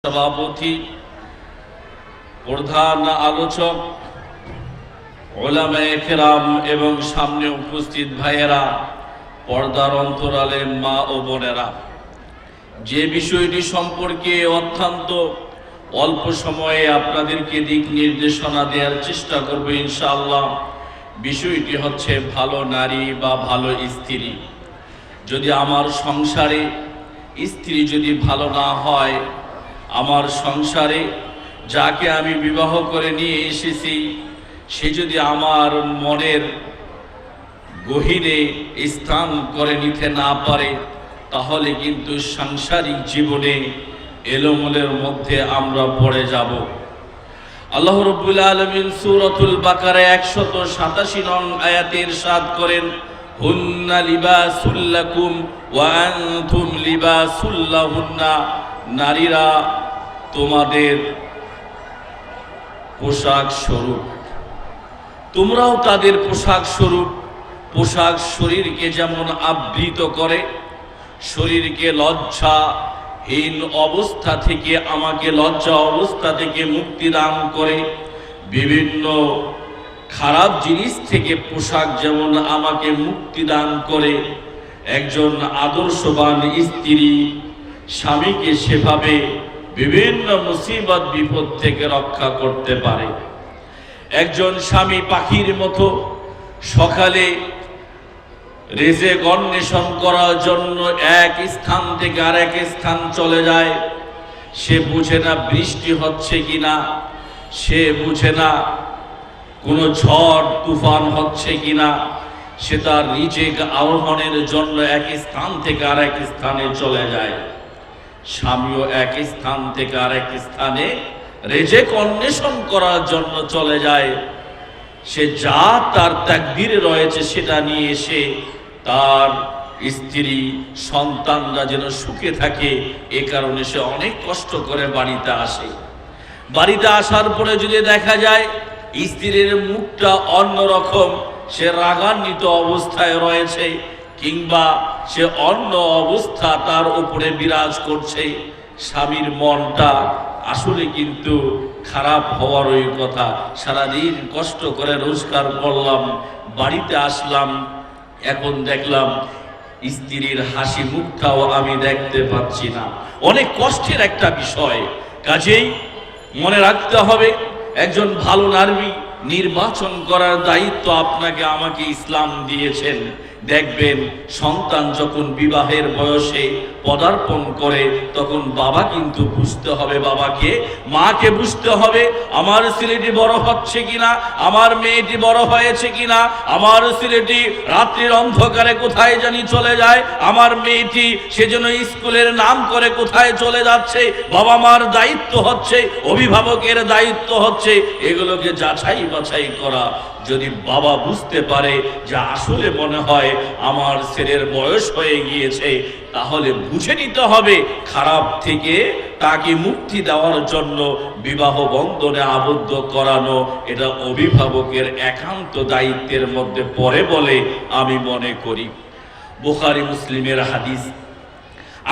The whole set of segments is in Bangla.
সভাপতি, প্রধান আলোচক, উলামায়ে কেরাম এবং সামনে উপস্থিত ভাইয়েরা, পর্দার অন্তরালে মা ও বোনেরা, যে বিষয়টি সম্পর্কে অত্যন্ত অল্প সময়ে আপনাদেরকে দিক নির্দেশনা দেওয়ার চেষ্টা করব ইনশাআল্লাহ, বিষয়টি হচ্ছে ভালো নারী বা ভালো স্ত্রী। যদি আমার সংসারে স্ত্রী যদি ভালো না হয়, আমার সংসারে যাকে আমি বিবাহ করে নিয়ে এসেছি সে যদি আমার মনের গহীনে স্থান করে নিতে না পারে, তাহলে কিন্তু সাংসারিক জীবনে এলোমেলোর মধ্যে আমরা পড়ে যাব। আল্লাহ রাব্বুল আলামিন সূরাতুল বাকারা 187 নং আয়াতে ইরশাদ করেন, হুন্না লিবাসুল লাকুম ওয়া আনতুম লিবাসুল লাহুন্না, নারীরা তোমাদের পোশাক স্বরূপ, তোমরাও তাদের পোশাক স্বরূপ। পোশাক শরীরকে যেমন আবৃত করে, শরীরকে লজ্জাহীন অবস্থা থেকে, আমাকে লজ্জা অবস্থা থেকে মুক্তি দান করে, বিভিন্ন খারাপ জিনিস থেকে পোশাক যেমন আমাকে মুক্তি দান করে, একজন আদর্শবান স্ত্রী স্বামীকে সেভাবে বিভিন্ন মুসিবত বিপদ থেকে রক্ষা করতে পারে। একজন স্বামী পাখির মতো সকালে রিজিক অন্বেষণ করার জন্য এক স্থান থেকে আরেক স্থান চলে যায়। সে বুঝে না বৃষ্টি হচ্ছে কিনা, সে বুঝে না কোনো ঝড় তুফান হচ্ছে কিনা, সে তার রিজিক আরোহণের জন্য এক স্থান থেকে আরেক স্থানে চলে যায়। স্বামীও এক স্থান থেকে আরেক স্থানে রিজিক অন্বেষণ করার জন্য চলে যায়। সে যা তার তাকদীরে রয়েছে সেটা নিয়ে এসে তার স্ত্রী সন্তানরা যেন সুখে থাকে, এ কারণে সে অনেক কষ্ট করে বাড়িতে আসে। বাড়িতে আসার পরে যদি দেখা যায় স্ত্রীর মুখটা অন্যরকম, সে রাগান্বিত অবস্থায় রয়েছে, কিংবা সে অন্য অবস্থা তার উপরে বিরাজ করছে, স্বামীর মনটা আসলে কিন্তু খারাপ হওয়ারই কথা। সারাদিন কষ্ট করে রোজগার করলাম, বাড়িতে আসলাম, এখন দেখলাম স্ত্রীর হাসি মুখটাও আমি দেখতে পাচ্ছি না। অনেক কষ্টের একটা বিষয়। কাজেই মনে রাখতে হবে, একজন ভালো নারী নির্বাচন করার দায়িত্ব আপনাকে আমাকে ইসলাম দিয়েছেন। দেখবেন সন্তান যখন বিবাহের বয়সে পদার্পণ করে, তখন বাবা কিন্তু বুঝতে হবে, বাবাকে মাকে বুঝতে হবে, আমার ছেলেটি বড় হচ্ছে কিনা, আমার মেয়েটি বড় হয়েছে কিনা, আমার ছেলেটি রাত্রির অন্ধকারে কোথায় জানি চলে যায়, আমার মেয়েটি সেজন্য স্কুলের নাম করে কোথায় চলে যাচ্ছে। বাবা মার দায়িত্ব হচ্ছে, অভিভাবকের দায়িত্ব হচ্ছে এগুলোকে যাচাই বাছাই করা। যদি বাবা বুঝতে পারে যে আসলে মনে হয় আমার ছেলের বয়স হয়ে গিয়েছে, তাহলে বুঝে নিতে হবে খারাপ থেকে তাকে মুক্তি দেওয়ার জন্য বিবাহ বন্ধনে আবদ্ধ করানো এটা অভিভাবকের একান্ত দায়িত্বের মধ্যে পড়ে বলে আমি মনে করি। বুখারী মুসলিমের হাদিস,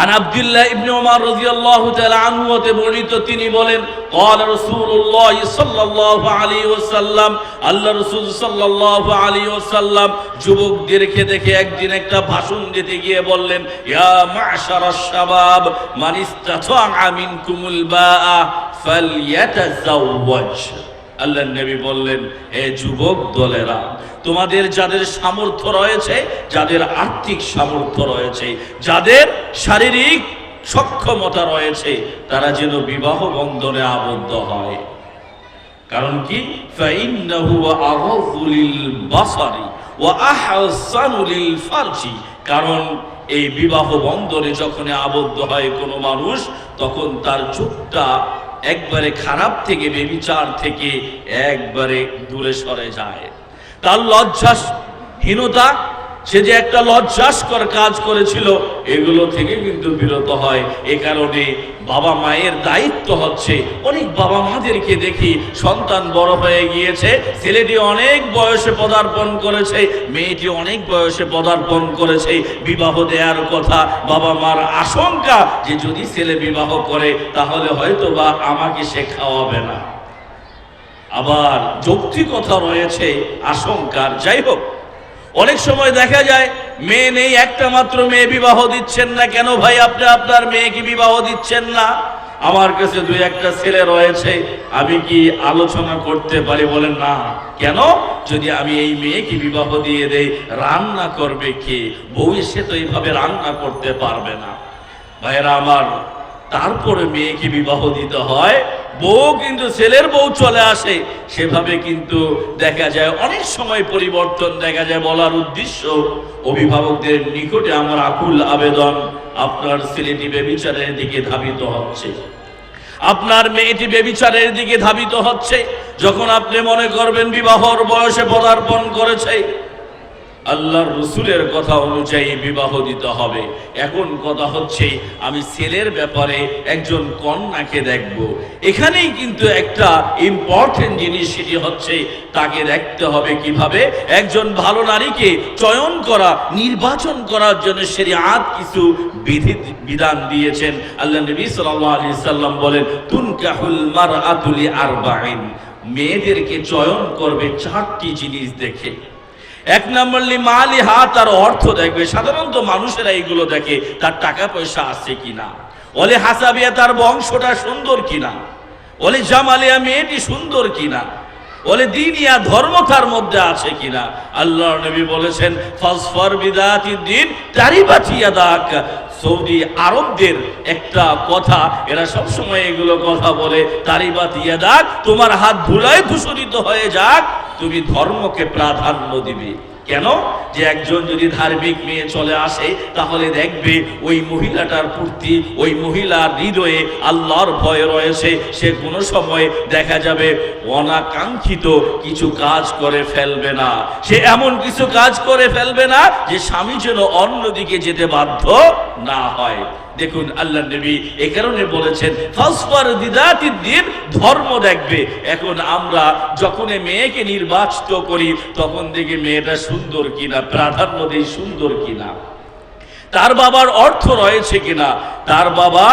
আন আব্দুল্লাহ ইবনে উমর রাদিয়াল্লাহু তাআলা আনহু হতে বর্ণিত, তিনি বলেন, ক্বালা রাসূলুল্লাহ সাল্লাল্লাহু আলাইহি ওয়াসাল্লাম, আল্লাহ রাসূল সাল্লাল্লাহু আলাইহি ওয়াসাল্লাম যুবকদেরকে দেখে একদিন একটা ভাষণ দিতে গিয়ে বললেন, ইয়া মা'শারাশ শাবাব মান ইসতাতা'a মিনকুমুল বা'a ফালইয়াতাযাওয়াজ। আল্লাহর নবী বললেন, হে যুবক দলেরা, তোমাদের যাদের সামর্থ্য রয়েছে, যাদের আর্থিক সামর্থ্য রয়েছে, যাদের শারীরিক সক্ষমতা রয়েছে, তারা যেন বিবাহ বন্ধনে আবদ্ধ হয়। কারণ কি? ফাইন্নাহু আগাযু লিল বাসারি ওয়া আহসানু লিল ফারজি। কারণ এই বিবাহ বন্ধনে যখন আবদ্ধ হয় কোনো মানুষ, তখন তার চোখটা একবারে খারাপ থেকে, বেবিচার থেকে একবারে দূরে সরে যায়। তার লজ্জাহীনতা, সে যে একটা লজ্জাস্কর কাজ করেছিল, এগুলো থেকে কিন্তু বিরত হয়। এ কারণে বাবা মায়ের দায়িত্ব হচ্ছে, অনেক বাবা মাদেরকে দেখি সন্তান বড় হয়ে গিয়েছে, ছেলেটি অনেক বয়সে পদার্পণ করেছে, মেয়েটি অনেক বয়সে পদার্পণ করেছে, বিবাহ দেওয়ার কথা, বাবা মার আশঙ্কা যে যদি ছেলে বিবাহ করে তাহলে হয়তো বা আমাকে সে খাওয়াবে না। আবার যৌক্তিকতা রয়েছে আশঙ্কার। যাই হোক, অনেক সময় দেখা যায় মেয়ে নেই, একটা মাত্র মেয়ে, বিবাহ দিচ্ছেন না কেন ভাই? আপনি আপনার মেয়েকে বিবাহ দিচ্ছেন না? আমার কাছে দুই একটা ছেলে রয়েছে, আমি কি আলোচনা করতে পারি? বলেন না। কেন? যদি আমি এই মেয়েকে বিবাহ দিয়ে দেই, রান্না করবে কে? বউ এসে তো এইভাবে রান্না করতে পারবে না। ভাইয়েরা আমার, তারপরে মেয়েকে বিবাহ দিতে হয়, বউ কিন্তু ছেলের বউ চলে আসে, সেভাবে কিন্তু দেখা যায় অনেক সময় পরিবর্তন দেখা যায়। বলার উদ্দেশ্য, অভিভাবকদের নিকটে আমার আকুল আবেদন, আপনার ছেলেটি ব্যভিচারের দিকে ধাবিত হচ্ছে, আপনার মেয়েটি ব্যভিচারের দিকে ধাবিত হচ্ছে, যখন আপনি মনে করবেন বিবাহর বয়সে পদার্পণ করেছে, আল্লাহর রসুলের কথা অনুযায়ী বিবাহ দিতে হবে। এখন কথা হচ্ছে, আমি ছেলের ব্যাপারে একজন কন্যাকে দেখব, এখানেই কিন্তু একটা ইম্পর্টেন্ট জিনিস, সেটি হচ্ছে তাকে দেখতে হবে কিভাবে। একজন ভালো নারীকে চয়ন করা, নির্বাচন করার জন্য শরিয়াত কিছু বিধান দিয়েছেন। আল্লাহ নবী সাল্লাল্লাহু আলাইহি সাল্লাম বলেন, তুনকাহুল মারআতু লিআরবাঈন, মেয়েদেরকে চয়ন করবে চারটি জিনিস দেখে। এক নম্বর লিমালিহা, তার অর্থ দেখবে। সাধারণত মানুষেরা এইগুলো দেখে, তার টাকা পয়সা আছে কিনা, ওলে হাসাবিয়া, তার বংশটা সুন্দর কিনা, ওলে জামালিয়া, মেয়েটি সুন্দর কিনা, ওলে দিনিয়া, ধর্ম তার মধ্যে আছে কিনা। আল্লাহর নবী বলেছেন, ফাসফার বিদাতিদ দ্বীন তারিবাত ইয়াদাক। সৌদি আরবদের একটা কথা, এরা সবসময় এগুলো কথা বলে, তারিবাত ইয়াদাক, তোমার হাত ধুলায় ধূসরিত হয়ে যাক, তুমি ধর্মকে প্রাধান্য দিবে। কেন? যে একজন যদি ধার্মিক মেয়ে চলে আসে, তাহলে দেখবে ওই মহিলাটার প্রতি, ওই মহিলার হৃদয়ে আল্লাহর ভয় রয়েছে। সে কোনো সময় দেখা যাবে অনাকাঙ্ক্ষিত কিছু কাজ করে ফেলবে না, সে এমন কিছু কাজ করে ফেলবে না যে স্বামী যেন অন্যদিকে যেতে বাধ্য না হয়। দেখুন, আল্লাহ নবী এই কারণে বলেছেন, ফাসফার বিদাতিদ দ্বীন, ধর্ম দেখবে। এখন আমরা যখন মেয়েকে নির্বাচিত করি, তখন দেখি মেয়েটা সুন্দর কিনা, প্রাধান্য দেই সুন্দর কিনা, তার বাবার অর্থ রয়েছে কিনা। তার বাবা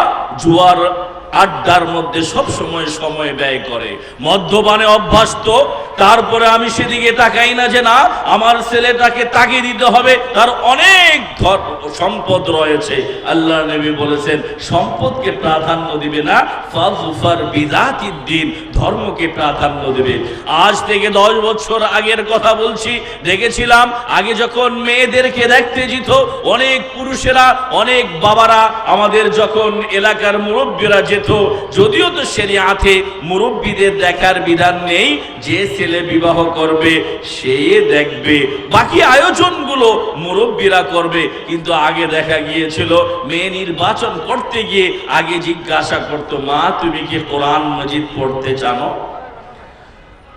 জুয়ার আড্ডার মধ্যে সব সময় ব্যয় করে, মদ্যপানে অভ্যস্ত, তারপরে আমি সেদিকে তাকাই না যে না, আমার ছেলেটাকে তাকে দিতে হবে, তার অনেক সম্পদ রয়েছে। আল্লাহ নবী বলেছেন, সম্পদকে প্রাধান্য দিবে না, ফাযফার বিযাতিদ দ্বীন, ধর্মকে প্রাধান্য দেবে। আজ থেকে 10 বছর আগের কথা বলছি, দেখেছিলাম আগে যখন মেয়েদেরকে দেখতে যেত অনেক পুরুষেরা, অনেক বাবারা, আমাদের যখন এলাকার মুরব্বীরা যেত, যদিও তো শরিয়াতে মুরব্বীদের দেখার বিধান নেই, যে ছেলে বিবাহ করবে সে দেখবে, বাকি আয়োজনগুলো মুরব্বীরা করবে। কিন্তু আগে দেখা গিয়েছিল মেয়ে নির্বাচন করতে গিয়ে আগে জিজ্ঞাসা করতো, মা তুমি কি কোরআন মাজিদ পড়তে জানো?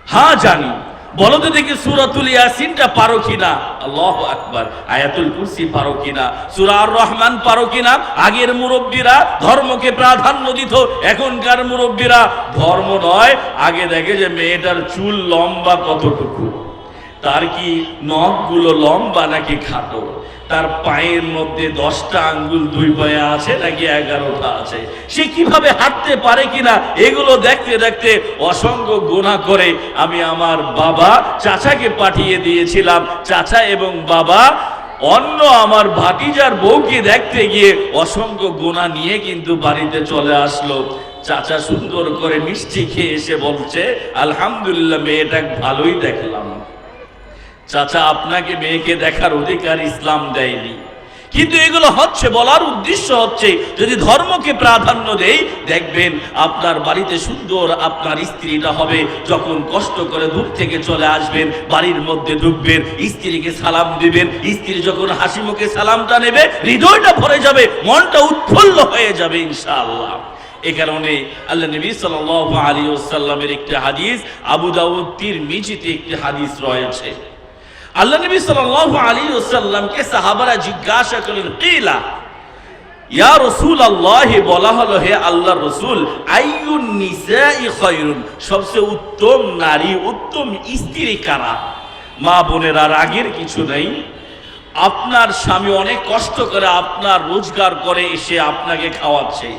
হ্যাঁ জানি। বলো তো দেখি সূরাতুল ইয়াসিনটা পারো কিনা? আল্লাহু আকবার। আয়াতুল কুরসি পারো কিনা? সূরা আর রহমান পারো কিনা? আগের মুরব্বীরা ধর্মকে প্রাধান্য দিত, এখনকার মুরব্বীরা ধর্ম নয়, আগে দেখে যে মেয়েটার চুল লম্বা কতটুকু, তার কি নখগুলো লম্বা নাকি খাটো, তার পায়ের মধ্যে 10টা আঙ্গুল 2 পায়ে আছে নাকি 11টা আছে, সে কিভাবে হাঁটতে পারে কিনা, এগুলো দেখতে দেখতে অসংখ্য গুনাহ করে আমি আমার বাবা চাচাকে পাঠিয়ে দিয়েছিলাম। চাচা এবং বাবা অন্য আমার ভাতিজার বউকে দেখতে গিয়ে অসংখ্য গুনাহ নিয়ে কিন্তু বাড়িতে চলে আসলো। চাচা সুন্দর করে মিষ্টি খেয়ে এসে বলছে, আলহামদুলিল্লাহ, মেয়েটা ভালোই দেখলাম। চাচা, আপনাকে মেয়েকে দেখার অধিকার ইসলাম দেয়নি। কিন্তু এগুলো হচ্ছে, বলার উদ্দেশ্য হচ্ছে, যদি ধর্মকে প্রাধান্য দেই, দেখবেন আপনার বাড়িতে সুন্দর আপনার স্ত্রীটা হবে। যখন কষ্ট করে দূর থেকে চলে আসবেন, বাড়ির মধ্যে ঢুকবেন, স্ত্রীকে সালাম দিবেন, স্ত্রী যখন হাসি মুখে সালামটা নেবে, হৃদয়টা ভরে যাবে, মনটা উৎফুল্ল হয়ে যাবে ইনশাআল্লাহ। এ কারণে আল্লাহ নবী সাল্লাল্লাহু আলাইহি ওয়াসাল্লামের একটি হাদিস, আবু দাউদ তিরমিজিতে একটি হাদিস রয়েছে। আল্লাহ নবী সাল্লাল্লাহু আলাইহি ওয়াসাল্লামকে সাহাবারা জিজ্ঞাসা করলেন, কিলা, ইয়া রাসূলুল্লাহ, বলা হলো হে আল্লাহর রাসূল, আইয়ুন নিসাই খায়রুন, সবচেয়ে উত্তম নারী, উত্তম স্ত্রী কারা? মা বোনেরা, রাগের কিছু নেই। আপনার স্বামী অনেক কষ্ট করে আপনার রোজগার করে এসে আপনাকে খাওয়াচ্ছে।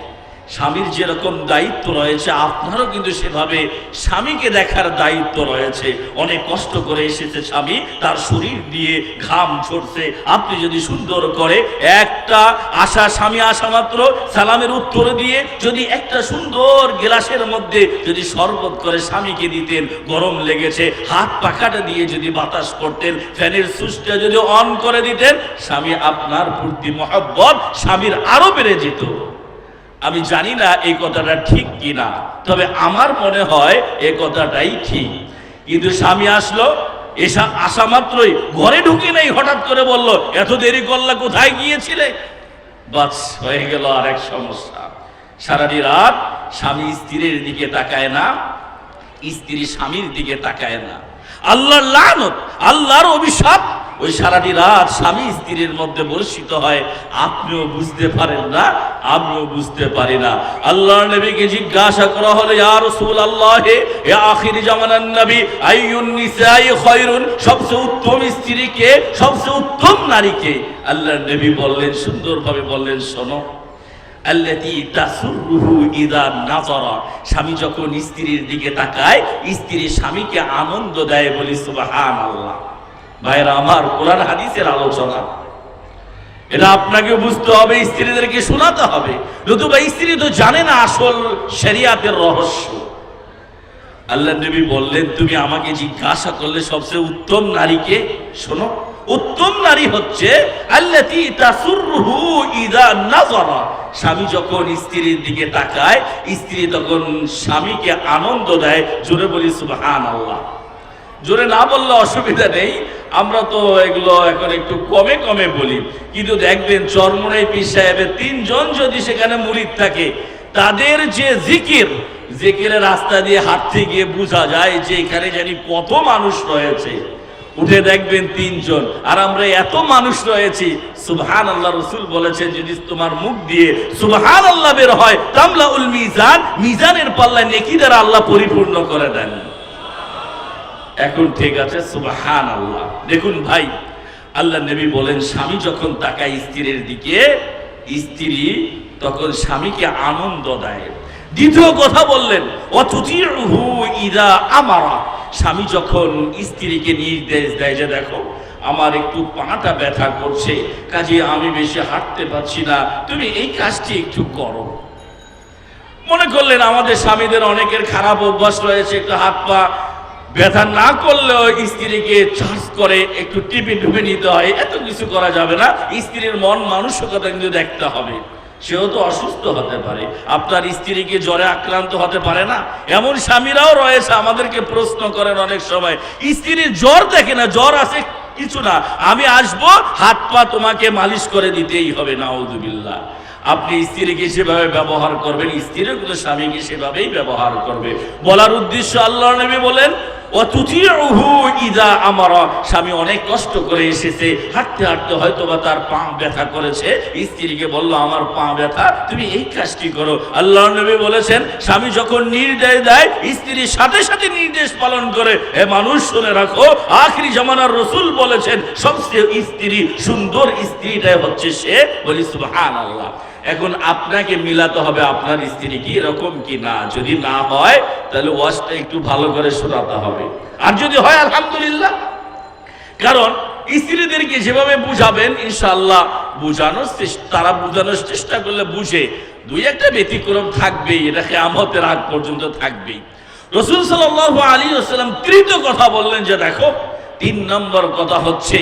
স্বামীর যেরকম দায়িত্ব রয়েছে, আপনারও কিন্তু সেভাবে স্বামীকে দেখার দায়িত্ব রয়েছে। অনেক কষ্ট করে এসেছে স্বামী, তার শরীর দিয়ে ঘাম ঝরছে। আপনি যদি সুন্দর করে একটা স্বামী আসা মাত্র সালামের উত্তর দিয়ে যদি একটা সুন্দর গ্লাসের মধ্যে যদি শরবত করে স্বামীকে দিতেন, গরম লেগেছে, হাত পাখাটা দিয়ে যদি বাতাস করতেন, ফ্যানের সুইচটা যদি অন করে দিতেন, স্বামী আপনার প্রতি মহব্বত স্বামীর আরো বেড়ে যেত। আমি জানি না এই কথাটা ঠিক কিনা, তবে আমার মনে হয় এই কথাটাই ঠিক। কিন্তু স্বামী আসলো, আসা মাত্রই ঘরে ঢুকে নেই, হঠাৎ করে বলল, এত দেরি করলা, কোথায় গিয়েছিলে? বাস, হয়ে গেল আরেক সমস্যা। সারাটি রাত স্বামী স্ত্রীর দিকে তাকায় না, স্ত্রী স্বামীর দিকে তাকায় না। আল্লাহর লানত, আল্লাহর অভিশাপ ওই সারাটি রাত স্বামী স্ত্রীর মধ্যে বর্ষিত হয়। আপনিও বুঝতে পারেন না, আমিও বুঝতে পারি না। আল্লাহর নবীকে জিজ্ঞাসা করা হলো, ইয়া রাসূলুল্লাহ, হে আখির জামানার নবী, আইয়ুন নিসাই খায়রুন, সবচেয়ে উত্তম স্ত্রীকে, সবচেয়ে উত্তম নারীকে? আল্লাহর নবী বললেন, সুন্দরভাবে বললেন, শোনো, আল্লাতী তাসুরুহু ইযা নাযারা, স্বামী যখন স্ত্রীর দিকে তাকায়, স্ত্রী স্বামীকে আনন্দ দেয়। বলি সুবহানাল্লাহ। ভাইরা আমার, কোরআন হাদিসের আলোচনা, এটা আপনাকে বুঝতে হবে, স্ত্রীদেরকে শোনাতে হবে, নতুবা স্ত্রী তো জানে না আসল শরিয়াতের রহস্য। আল্লাহ নবী বললেন, তুমি আমাকে জিজ্ঞাসা করলে সবচেয়ে উত্তম নারীকে, শোনো, উত্তম নারী হচ্ছে আল্লাতী তাসুরুহু ইযা নাযারা, স্বামী যখন স্ত্রীর দিকে তাকায়, স্ত্রী তখন স্বামীকে আনন্দ দেয়। জোরে বলি সুবহানাল্লাহ। জোরে না বললে অসুবিধা নেই, আমরা তো এগুলো এখন একটু কমে কমে বলি। কিন্তু দেখবেন চরমোনাই পীর সাহেবের 3 জন যদি সেখানে মুরিদ থাকে, তাদের যে জিকিরের রাস্তা দিয়ে হাঁটতে গিয়ে বোঝা যায় যে এখানে জানি কত মানুষ রয়েছে। উঠে দেখবেন 3 জন, আর আমরা এত মানুষ রয়েছি। সুবহানাল্লাহ, রাসূল বলেছেন, যদি তোমার মুখ দিয়ে সুবহানাল্লাহ বের হয়, তামলাউল মিজান, মিজানের পাল্লা নেকি দ্বারা আল্লাহ পরিপূর্ণ করে দেন। এখন ঠিক আছে, সুবহানাল্লাহ। দেখুন ভাই, আল্লাহ নবী বলেন, স্বামী যখন তাকায় স্ত্রীর দিকে, স্ত্রী তখন স্বামীকে আনন্দ দেয়। দ্বিতীয় কথা বললেন, ওয়াতুতিউহু ইযা আমারা, স্বামী যখন স্ত্রীকে নির্দেশ দেয় যে দেখো আমার একটু পাটা ব্যথা করছে, কাজে আমি বেশি হাঁটতে পারছি না, তুমি এই কাজটি একটু করো। মনে করলেন আমাদের স্বামীদের অনেকের খারাপ অভ্যাস রয়েছে, একটু হাত পা ব্যথা না করলেও স্ত্রীকে চার্জ করে একটু টিপে টুপে নিতে হয়। এত কিছু করা যাবে না, স্ত্রীর মন মানসিকতা কিন্তু দেখতে হবে। সেও তো অসুস্থ হতে পারে, আপনার স্ত্রীকে জ্বরে আক্রান্ত হতে পারে না। এমন স্বামীরাও রয়েছে, আমাদেরকে প্রশ্ন করেন অনেক সময়, স্ত্রীর জ্বর দেখে না, জ্বর আছে কিছু না, আমি আসবো, হাত পা তোমাকে মালিশ করে দিতেই হবে। নাউযুবিল্লাহ। আপনি স্ত্রীকে সেভাবে ব্যবহার করবেন, স্ত্রীও কিন্তু স্বামীকে সেভাবেই ব্যবহার করবে। বলার উদ্দেশ্য, আল্লাহর নবী বলেন, ওয়াতুতিউহু ইযা আমারা, স্বামী অনেক কষ্ট করে এসেছে, হাঁটতে হাঁটতে হয়তো বা তার পা ব্যথা করেছে, স্ত্রীকে বলল আমার পা ব্যথা, তুমি এই কাজটি করো। আল্লাহর নবী বলেছেন, স্বামী যখন নির্দেশ দেয়, স্ত্রী সাথে সাথে নির্দেশ পালন করে। হে মানুষ, শুনে রাখো, আখিরি জামানার রাসূল বলেছেন, সবচেয়ে স্ত্রী, সুন্দর স্ত্রীটাই হচ্ছে সে। বলি সুবহানাল্লাহ। এখন আপনাকে মিলাতে হবে আপনার স্ত্রী কি এরকম কি না। যদি না হয় তাহলে ওয়াজটা একটু ভালো করে শোনাতে হবে, আর যদি হয় আলহামদুলিল্লাহ। কারণ স্ত্রীদেরকে যেভাবে বুঝাবেন, ইনশাআল্লাহ তারা বোঝানোর চেষ্টা করলে বুঝে। 2-1টা ব্যতিক্রম থাকবেই, এটা কিয়ামতের আগ পর্যন্ত থাকবেই। রাসূল সাল্লাল্লাহু আলাইহি ওয়াসাল্লাম তৃতীয় কথা বললেন যে দেখো, 3 নম্বর কথা হচ্ছে,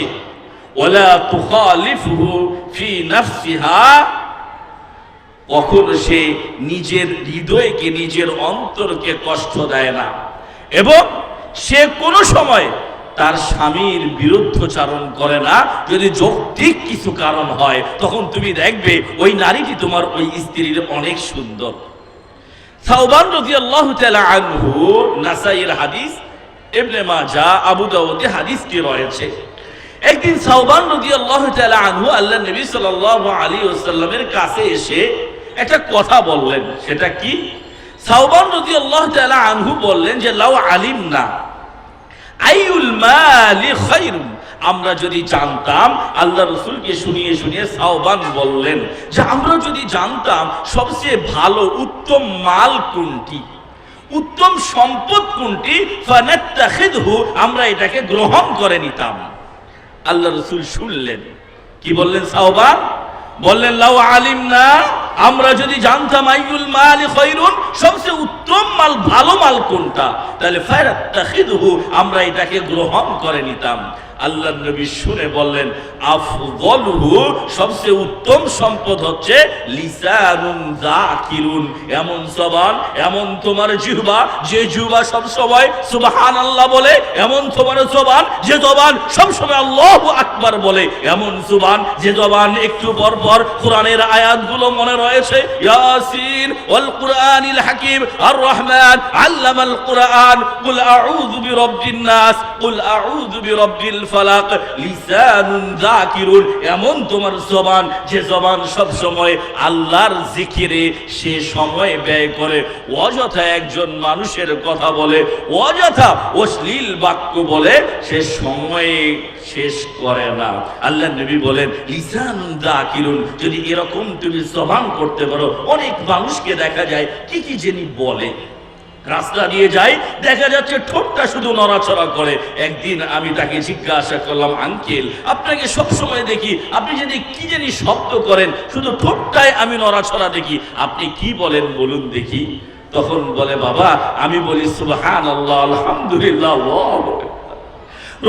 ওয়ালা তুখালিফুহু ফি নাফসিহা, কখনো সে নিজের হৃদয়কে, নিজের অন্তরকে কষ্ট দেয় না, এবং সে কোনো সময় তার স্বামীর বিরুদ্ধচারণ করে না। যদি যৌক্তিক কিছু কারণ হয়, তখন তুমি দেখবে ওই নারীটি তোমার ওই স্ত্রীর অনেক সুন্দর। সাওবান রাদিয়াল্লাহু তাআলা আনহু, নাসাইর হাদিস, ইবনে মাজাহ, আবু দাউদে হাদিসটি রয়েছে। একদিন সাওবান রাদিয়াল্লাহু তাআলা আনহু আল্লাহর নবী সাল্লাল্লাহু আলাইহি ওয়াসাল্লামের কাছে এসে একটা কথা বললেন। সেটা কি? সাওবান রাদিয়াল্লাহু তাআলা আনহু বললেন যে লাউ আলিমনা আইউল মালি খায়রুন, আমরা যদি জানতাম, আল্লাহ রাসূলকে শুনিয়ে শুনিয়ে সাওবান বললেন যে আমরা যদি জানতাম সবচেয়ে ভালো উত্তম মাল কোনটি, উত্তম সম্পদ কোনটি, ফানাত্তাখিযহু, আমরা এটাকে গ্রহণ করে নিতাম। আল্লাহ রাসূল শুনলেন, কি বললেন? সাওবান বললেন লাউ আলিমনা, আমরা যদি জানতাম আইয়ুল মালি খায়রুন, সবচেয়ে উত্তম মাল ভালো মাল কোনটা, তাহলে ফানাত্তাখিযহু, আমরা এটাকে গ্রহণ করে নিতাম। আল্লাহর নবী শুনে বললেন আফযলুহু, সবচেয়ে উত্তম সম্পদ হচ্ছে লিসানুন যাকিরুন, এমন জবান, এমন তোমার জিহ্বা, যে জিহ্বা সব সময় সুবহানাল্লাহ বলে, এমন তোমার জবান যে জবান সব সময় আল্লাহু আকবার বলে, এমন জবান যে জবান একটু পর পর কোরআনের আয়াতগুলো মনে রয়েছে, ইয়াসিন ওয়াল কুরআনিল হাকিম আর রহমান আল্লামাল কুরআন, কুল আউযু বিরাব্বিন নাস, কুল আউযু বিরাব্বিল ফালাক, লিসানুন যাকিরুন, এমন তোমার জবান যে জবান সব সময় আল্লাহর জিকিরে সে সময় ব্যয় করে, অযথা একজন মানুষের কথা বলে, অযথা অশ্লীল বাক্য বলে সে সময় শেষ করে না। আল্লাহ নবী বলেন লিসানুন যাকিরুন, যদি এরকম তুমি জবান করতে পারো, অনেক মানুষকে দেখা যায় কি কি জানি বলে, রাস্তা দিয়ে যায়, দেখা যাচ্ছে ঠোঁটটা শুধু নড়াচড়া করে। একদিন আমি তাকে জিজ্ঞাসা করলাম, আঙ্কেল আপনাকে সব সময় দেখি আপনি যদি কি জানি শব্দ করেন, শুধু ঠোঁটটায় আমি নড়াচড়া দেখি, আপনি কি বলেন বলুন দেখি? তখন বলে, বাবা আমি বলি সুবহানাল্লাহ, আলহামদুলিল্লাহ, আল্লাহু আকবার।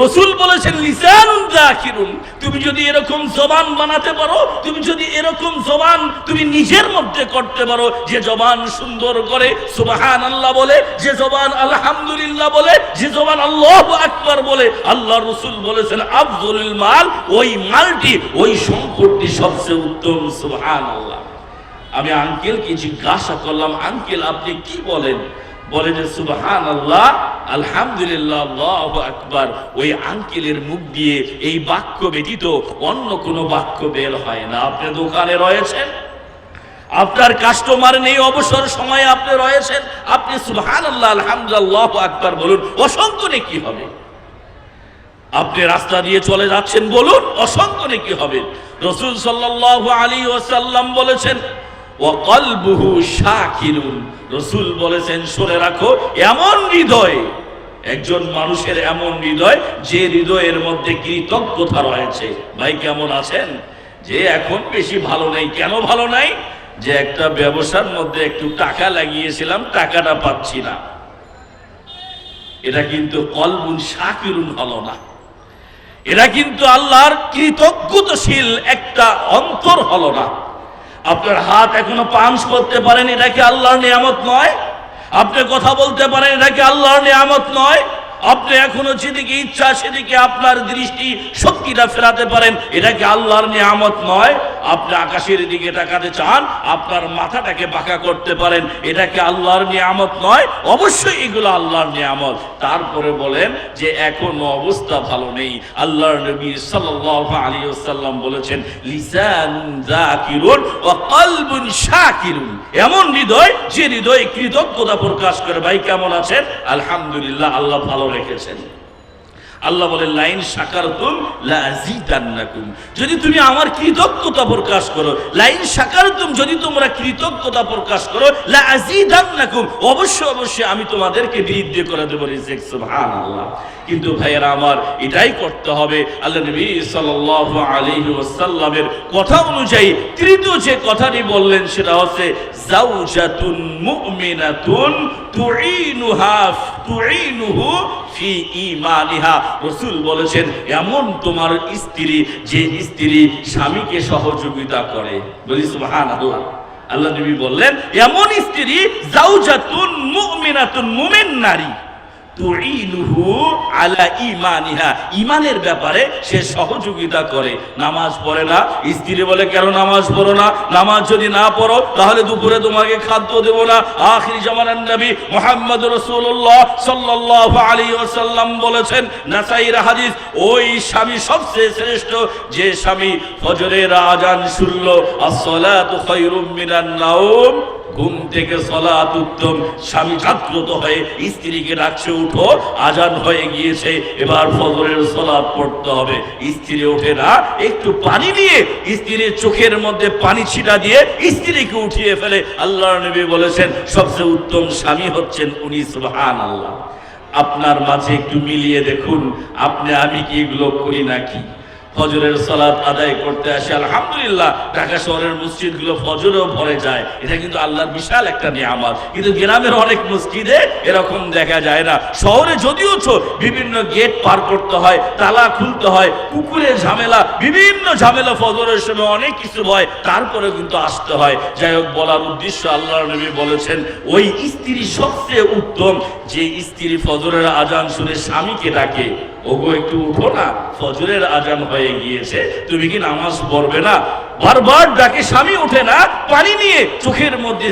রাসূল বলেছেন লিসানুন যাকিরুন, তুমি যদি এরকম জবান বানাতে পারো, তুমি যদি এরকম জবান তুমি নিজের মধ্যে করতে পারো, যে জবান সুন্দর করে সুবহানাল্লাহ বলে, যে জবান আলহামদুলিল্লাহ বলে, যে জবান আল্লাহু আকবার বলে, আল্লাহ রাসূল বলেছেন আফযলুল মাল, ওই মালটি, ওই সম্পদটি সবচেয়ে উত্তম। সুবহানাল্লাহ। আমি আঙ্কেলকে জিজ্ঞাসা করলাম, আঙ্কেল আপনি কি বলেন? বলে যে সুবহানাল্লাহ, আলহামদুলিল্লাহ, আল্লাহু আকবার। ওই আঙ্কেলের মুখ দিয়ে এই বাক্য ব্যতীত অন্য কোনো বাক্য বের হয় না। আপনি দোকানে রয়েছেন, আপনার কাস্টমার নেই, অবসর সময়ে আপনি রয়েছেন, আপনি সুবহানাল্লাহ, আলহামদুলিল্লাহ, আল্লাহু আকবার বলুন, অসংখ্য নেকি হবে। আপনি রাস্তা দিয়ে চলে যাচ্ছেন, বলুন, অসংখ্য নেকি হবে। রাসূল সাল্লাল্লাহু আলাইহি ওয়াসাল্লাম বলেছেন ওয়া কলবুহু শাকিরুন, রাসূল বলেছেন শুনে রাখো, এমন হৃদয়, একজন মানুষের এমন হৃদয় যে হৃদয়ের মধ্যে কৃতজ্ঞতা রয়েছে। ভাই কেমন আছেন? যে এখন বেশি ভালো নেই। কেন ভালো নাই? যে একটা ব্যবসার মধ্যে একটু টাকা লাগিয়েছিলাম, টাকাটা পাচ্ছি না। এটা কিন্তু কলবুন শাকিরুন হলো না, এটা কিন্তু আল্লাহর কৃতজ্ঞতাশীল একটা অন্তর হলো না। আপনার হাত এখনো পাঞ্চ করতে পারেন, এটা কি আল্লাহর নিয়ামত নয়? আপনি কথা বলতে পারেন, এটা কি আল্লাহর নিয়ামত নয়? আপনি এখনো যেদিকে ইচ্ছা সেদিকে আপনার দৃষ্টি শক্তিটা ফেরাতে পারেন, এটা কি আল্লাহর নিয়ামত নয়? আপনি আকাশের দিকে তাকাতে চান, আপনার মাথাটাকে বাঁকা করতে পারেন, এটা কি আল্লাহর নিয়ামত নয়? অবশ্যই এগুলো আল্লাহর নিয়ামত। তারপরে বলেন যে এখনো অবস্থা ভালো নেই। আল্লাহর নবী সাল্লাল্লাহু আলাইহি ওয়াসাল্লাম বলেছেন লিসানুন যাকিরুন ওয়া কলবুন শাকিরুন, এমন হৃদয় যে হৃদয়ে কৃতজ্ঞতা প্রকাশ করে। ভাই কেমন আছেন? আলহামদুলিল্লাহ, আল্লাহ ভালো রেখেছেন। আল্লাহ বলে লাইন শাকারতুম লাযিদান্নাকুম, যদি তুমি আমার কৃতজ্ঞতা প্রকাশ করো, লাইন শাকারতুম, যদি তোমরা কৃতজ্ঞতা প্রকাশ করো, লাযিদান্নাকুম, অবশ্যই অবশ্যই আমি তোমাদেরকে বৃদ্ধি করে দেব রিজিক। সুবহানাল্লাহ। কিন্তু ভাইয়েরা আমার, এটাই করতে হবে। আল্লাহ নবী সাল্লাল্লাহু আলাইহি ওয়াসাল্লামের কথা অনুযায়ী তৃতীয় যে কথাটি বললেন সেটা হচ্ছে যাওজাতুন মুমিনাতুন তুঈনুহু ফি ঈমানিহা। রাসূল বলেছেন এমন তোমার স্ত্রী যে স্ত্রী স্বামীকে সহযোগিতা করে। বলি সুবহানাল্লাহ। আল্লাহ নবী বললেন এমন স্ত্রী যাওজাতুন মুমিনাতুন, মুমিন নারী, তুঈনুহু আলা ঈমানিহা, ঈমানের ব্যাপারে সে সহযোগিতা করে। নামাজ পড়ে না, স্ত্রী বলে কেন নামাজ পড়ো না? নামাজ যদি না পড়ো তাহলে দুপুরে তোমাকে খাদ্য দেব না। আখির জামানার নবী মুহাম্মদ রাসূলুল্লাহ সাল্লাল্লাহু আলাইহি ওয়াসাল্লাম বলেছেন, নাসাঈর হাদিস, ওই স্বামী সবচেয়ে শ্রেষ্ঠ যে স্বামী ফজরের আজান শুনলো, আসসালাতু খায়রুম মিনান নাওম, ঘুম থেকে সালাত উত্তম। স্বামী জাগ্রত হয়ে স্ত্রীকে ডাকছে, উঠো, আজান হয়ে গিয়েছে, এবার ফজরের সালাত পড়তে হবে। স্ত্রী ওঠে না, একটু পানি নিয়ে স্ত্রীর চোখের মধ্যে পানি ছিটা দিয়ে স্ত্রীকে উঠিয়ে ফেলে। আল্লাহর নবী বলেছেন সবচেয়ে উত্তম স্বামী হচ্ছেন উনি। সুবহানাল্লাহ। আপনার মাঝে একটু মিলিয়ে দেখুন, আপনি আমি কি এগুলো করি নাকি? ফজরের সালাত আদায় করতে আসে, আলহামদুলিল্লাহ ঢাকা শহরের মসজিদগুলো ফজরেও ভরে যায়, এটা কিন্তু আল্লাহর বিশাল একটা নিয়ামত। কিন্তু গ্রামের অনেক মসজিদে এরকম দেখা যায় না। শহরে যদিও বিভিন্ন গেট পার করতে হয়, তালা খুলতে হয়, পুকুরের ঝামেলা, বিভিন্ন ঝামেলা, ফজরের সময় অনেক কিছু হয়, তারপরে কিন্তু আসতে হয়। যাই হোক, বলার উদ্দেশ্য, আল্লাহর নবী বলেছেন ওই স্ত্রী সবচেয়ে উত্তম যে স্ত্রী ফজরের আজান শুনে স্বামীকে ডাকে, ওগো একটু উঠো না, ফজরের আজান হয়ে গিয়েছে, তুমি কি নামাজ পড়বে না? বারবার ডাকে, স্বামী ওঠে না, পানি নিয়ে চোখের মধ্যে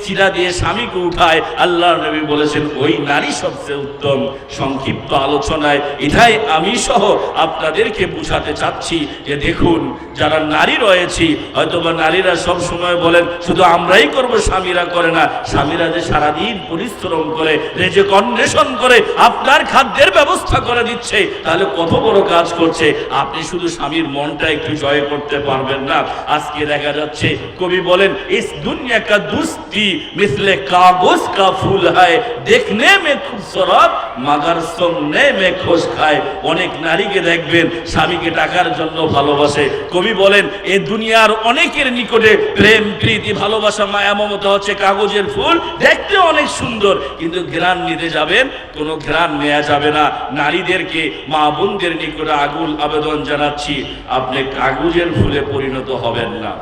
ছিটা দিয়ে স্বামীকে উঠায়। আল্লাহর নবী বলেছেন ওই নারী সবচেয়ে উত্তম। সংক্ষিপ্ত আলোচনায় এটাই আমি সহ আপনাদেরকে বুঝাতে চাচ্ছি যে দেখুন, যারা নারী রয়েছি, হয়তোবা নারীরা সব সময় বলেন শুধু আমরাই করব, স্বামীরা করে না। স্বামীরা যে সারাদিন পরিশ্রম করে, রেজেক অন্বেষণ করে আপনার খাদ্যের ব্যবস্থা করে দিচ্ছে, তাহলে কত বড় কাজ করছে। আপনি শুধু স্বামীর মনটা একটু জয় করতে পারবেন না। আজকে দেখা যাচ্ছে, কবি বলেন, ইস দুনিয়া কা দুস্তি মিসলে কাগজ কা ফুল হয়, দেখনে মে খুবসুরত মাগার সুননে মে খোশ খায়। অনেক নারীকে দেখবেন স্বামীকে টাকার জন্য ভালোবাসে। কবি বলেন, এই দুনিয়ার অনেকের নিকটে প্রেম, প্রীতি, ভালোবাসা, মায়া, মমতা হচ্ছে কাগজের ফুল, দেখতে অনেক সুন্দর, কিন্তু ঘ্রাণ নিতে যাবেন, কোনো ঘ্রাণ নেওয়া যাবে না। নারীদেরকে, মা বোনদের নিকটে আগুল আবেদন জানাচ্ছি, আপনি কাগজের ফুলে পরিণত হবেন না।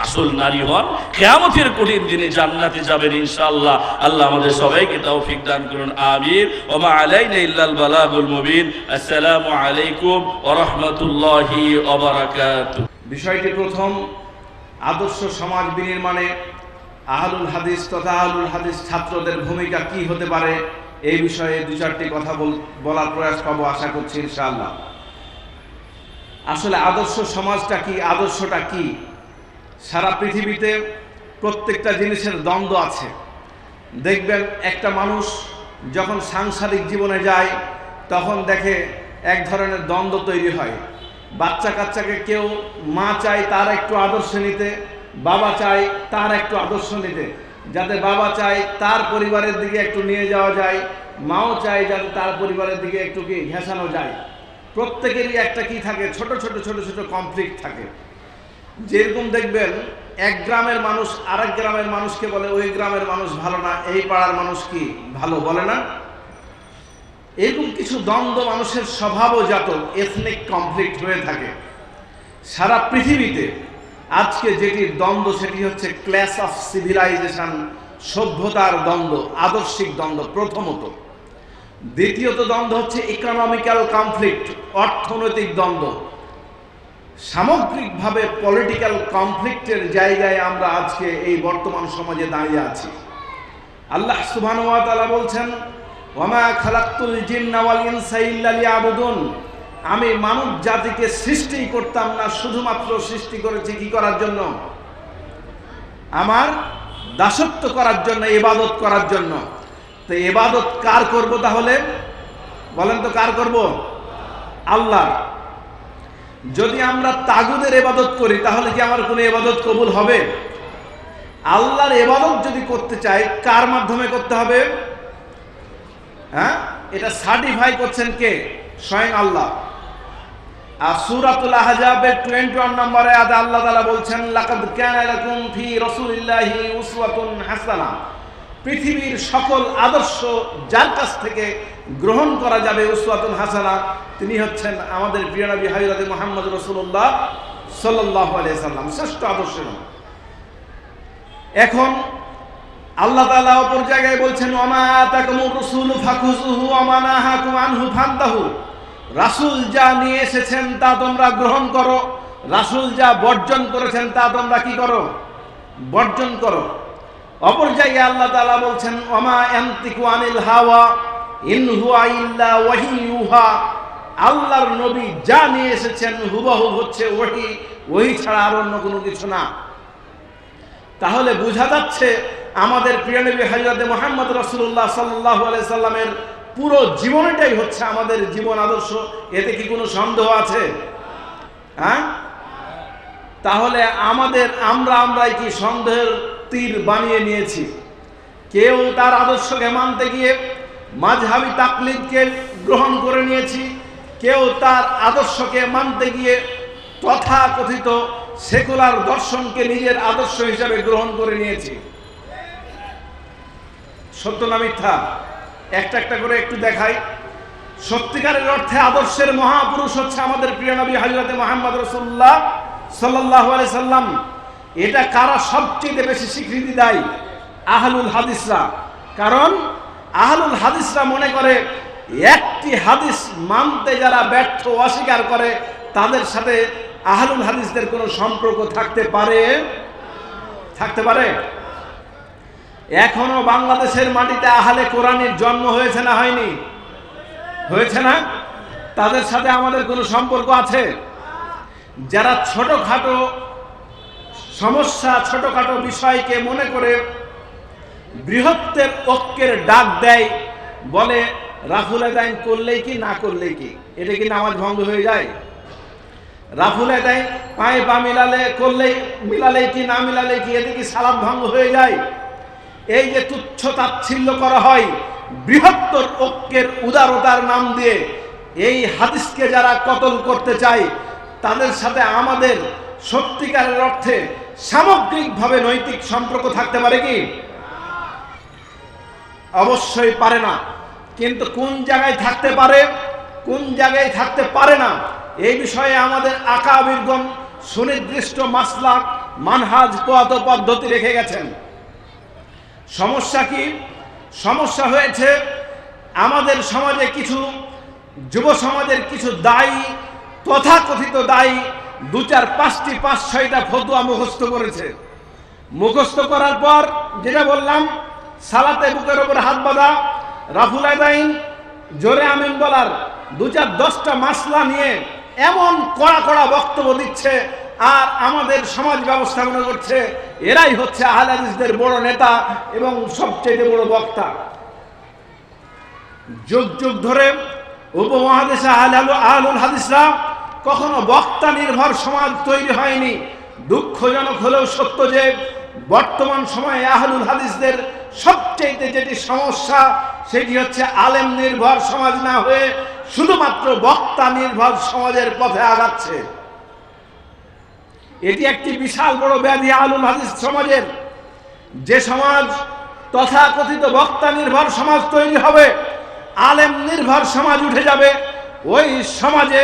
আসল নারী হন, কিয়ামতের কঠিন দিনে জান্নাতে যাবেন ইনশাআল্লাহ। আল্লাহ আমাদের সবাইকে তৌফিক দান করুন, আমিন। ওয়া মা আলাইনা ইল্লাল বালাগুল মুবিন। আসসালামু আলাইকুম ওয়া রাহমাতুল্লাহি ওয়া বারাকাতুহু। বিষয়টি প্রথম, আদর্শ সমাজ বিনির্মাণে আহলুল হাদিস তথা আহলুল হাদিস ছাত্রদের ভূমিকা কি হতে পারে, এই বিষয়ে দু চারটি কথা বলার প্রয়াস পাবো আশা করছি ইনশাআল্লাহ। আসলে আদর্শ সমাজটা কি, আদর্শটা কি? সারা পৃথিবীতে প্রত্যেকটা জিনিসের দ্বন্দ্ব আছে। দেখবেন একটা মানুষ যখন সাংসারিক জীবনে যায় তখন দেখে এক ধরনের দ্বন্দ্ব তৈরি হয়। বাচ্চা কাচ্চাকে কেউ, মা চায় তার একটু আদর্শ নিতে, বাবা চায় তার একটু আদর্শ নিতে, যাতে বাবা চায় তার পরিবারের দিকে একটু নিয়ে যাওয়া যায়, মাও চায় যাতে তার পরিবারের দিকে একটু কি ঘেঁষানো যায়। প্রত্যেকেরই একটা কি থাকে, ছোট ছোট ছোট ছোট কনফ্লিক্ট থাকে। যেরকম দেখবেন এক গ্রামের মানুষ আরেক গ্রামের মানুষকে বলে ওই গ্রামের মানুষ ভালো না, এই পাড়ার মানুষ কি ভালো বলে না। এরকম কিছু দ্বন্দ্ব মানুষের স্বভাবজাত এথনিক কনফ্লিক্ট হয়ে থাকে সারা পৃথিবীতে। আজকে যেটি দ্বন্দ্ব সেটি হচ্ছে ক্ল্যাশ অফ সিভিলাইজেশন, সভ্যতার দ্বন্দ্ব, আদর্শিক দ্বন্দ্ব প্রথমত। দ্বিতীয়ত দ্বন্দ্ব হচ্ছে ইকোনমিক্যাল কনফ্লিক্ট, অর্থনৈতিক দ্বন্দ্ব। সামগ্রিকভাবে পলিটিক্যাল কনফ্লিক্টের জায়গায় আমরা আজকে এই বর্তমান সমাজে দাঁড়িয়ে আছি। আল্লাহ সুবহানাহু ওয়া তাআলা বলছেন, ওয়ামা খালাকতুল জিন্না ওয়াল ইনসা ইল্লা লিয়াবুদুন, আমি মানব জাতিকে সৃষ্টি করতাম না, শুধুমাত্র সৃষ্টি করেছি কি করার জন্য? আমার দাসত্ব করার জন্য, ইবাদত করার জন্য। তো ইবাদত কার করব তাহলে? বলেন তো কার করব? আল্লাহ। যদি আমরা তাগুদের ইবাদত করি তাহলে কি আমার কোনো ইবাদত কবুল হবে? আল্লাহর ইবাদত যদি করতে চাই কার মাধ্যমে করতে হবে? হ্যাঁ, এটা সার্টিফাই করছেন কে? স্বয়ং আল্লাহ। আর সূরাতুল আহজাবের 21 নম্বরে আয়াতে আল্লাহ তাআলা বলছেন, লাকাদ কানা লাকুম ফি রাসূলিল্লাহি উসওয়াতুন হাসানাহ, পৃথিবীর সকল আদর্শ যার কাছ থেকে গ্রহণ করা যাবে উসওয়াতুন হাসানাহ, তিনি হচ্ছেন আমাদের প্রিয় নবী হযরত মুহাম্মদ রাসূলুল্লাহ সাল্লাল্লাহু আলাইহি সাল্লাম, শ্রেষ্ঠ আদর্শ। এখন আল্লাহ তাআলা অপর জায়গায় বলছেন, ওমা আতাকুমুর রাসূলু ফাখুযুহু ওয়া মা নাহাকুম আনহু ফান্তাহু। রাসূল যা নিয়ে এসেছেন তা তোমরা গ্রহণ করো, রাসূল যা বর্জন করেছেন তা তোমরা কি করো? বর্জন করো। অপর জায়গায় আল্লাহ তাআলা বলছেন, ওমা ইয়ানতিকু আনিল হাওয়া ইন হুয়া ইল্লা ওয়াহী ইউহা। আল্লাহর নবী যা নিয়ে এসেছেন হুবহু হচ্ছে ওহী, ওহী ছাড়া আর অন্য কোনো কিছু না। তাহলে বোঝা যাচ্ছে আমাদের প্রিয় নবী হযরত মুহাম্মদ রাসূলুল্লাহ সাল্লাল্লাহু আলাইহি সাল্লামের পুরো জীবনটাই হচ্ছে আমাদের জীবন আদর্শ। এতে কি কোনো সন্দেহ আছে? হ্যাঁ? তাহলে আমরাই কি সন্দেহের তীর বানিয়ে নিয়েছি? কেউ তার আদর্শকে মানতে গিয়ে মাযহাবী তাকলিদকে গ্রহণ করে নিয়েছি, কেউ তার আদর্শকে মানতে গিয়ে তথাকথিত সেকুলার দর্শনকে নিজের আদর্শ হিসাবে গ্রহণ করে নিয়েছি। সত্য না মিথ্যা? একটা একটা করে একটু দেখাই। সত্যিকারের অর্থে আদর্শের মহাপুরুষ হচ্ছে আমাদের প্রিয় নবী হযরত মুহাম্মদ রাসূলুল্লাহ সাল্লাল্লাহু আলাইহি সাল্লাম। এটা কারা সবচেয়ে বেশি স্বীকৃতি দেয়? আহলুল হাদিসরা। কারণ আহলুল হাদিসরা মনে করে একটি হাদিস মানতে যারা ব্যর্থ, অস্বীকার করে, তাদের সাথে আহলুল হাদিসদের কোনো সম্পর্ক থাকতে পারে? এখনো বাংলাদেশের মাটিতে আহলে কোরআনের জন্ম হয়েছে না হয়নি? হয়েছে না? তাদের সাথে আমাদের কোনো সম্পর্ক আছে? যারা ছোটখাটো সমস্যা, ছোটখাটো বিষয়কে মনে করে বৃহত্তের ঐক্যের ডাক দেয়, বলে রাফুল আদায় করলেই কি না করলেই কি, এটা কি নামাজ ভঙ্গ হয়ে যায়? রাফুল আদায় পায়ে পা মিলালেই কি না মিলালেই কি, এতে কি সালাত ভঙ্গ হয়ে যায়? এই যে তুচ্ছ তাচ্ছিল্য করা হয় বৃহত্তর ঐক্যের উদারতার নাম দিয়ে, এই হাদিসকে যারা কতল করতে চায়, তাদের সাথে আমাদের সত্যিকারের অর্থে সামগ্রিকভাবে নৈতিক সম্পর্ক থাকতে পারে কি? অবশ্যই পারে না। কিন্তু কোন জায়গায় থাকতে পারে, কোন জায়গায় থাকতে পারে না, এই বিষয়ে আমাদের আকাবিরগণ সুনির্দিষ্ট মাসলাক, মানহাজ, পদ্ধতি রেখে গেছেন। সমস্যা কি? সমস্যা হয়েছে আমাদের সমাজে কিছু যুব সমাজের কিছু দায়ী, তথাকথিত দায়ী, 2-4-5টা ফতোয়া মুখস্থ করেছে। মুখস্থ করার পর যেটা বললাম, সালাতে বুকের উপর হাত বাঁধা, রাফুল আদাইন, জোরে আমিন বলার, 2-10টা মাসলা নিয়ে এমন কড়া বক্তব্য দিচ্ছে, আর আমাদের সমাজ ব্যবস্থা মনে করছে এরাই হচ্ছে আহলে হাদিসদের বড় নেতা এবং সবচেয়ে বড় বক্তা। যুগ যুগ ধরে উপমহাদেশে আহলুল হাদিসরা কখনো বক্তা নির্ভর সমাজ তৈরি হয়নি। দুঃখজনক হলেও সত্য যে বর্তমান সময়ে আহলুল হাদিসদের সবচেয়ে যেটি সমস্যা, সেটি হচ্ছে আলেম নির্ভর সমাজ না হয়ে শুধুমাত্র বক্তা নির্ভর সমাজের পথে আগাচ্ছে। এটি একটি বিশাল বড় ব্যাধি আহলুল হাদিস সমাজের। যে সমাজ তথাকথিত বক্তা নির্ভর সমাজ তৈরি হবে, আলেম নির্ভর সমাজ উঠে যাবে, ওই সমাজে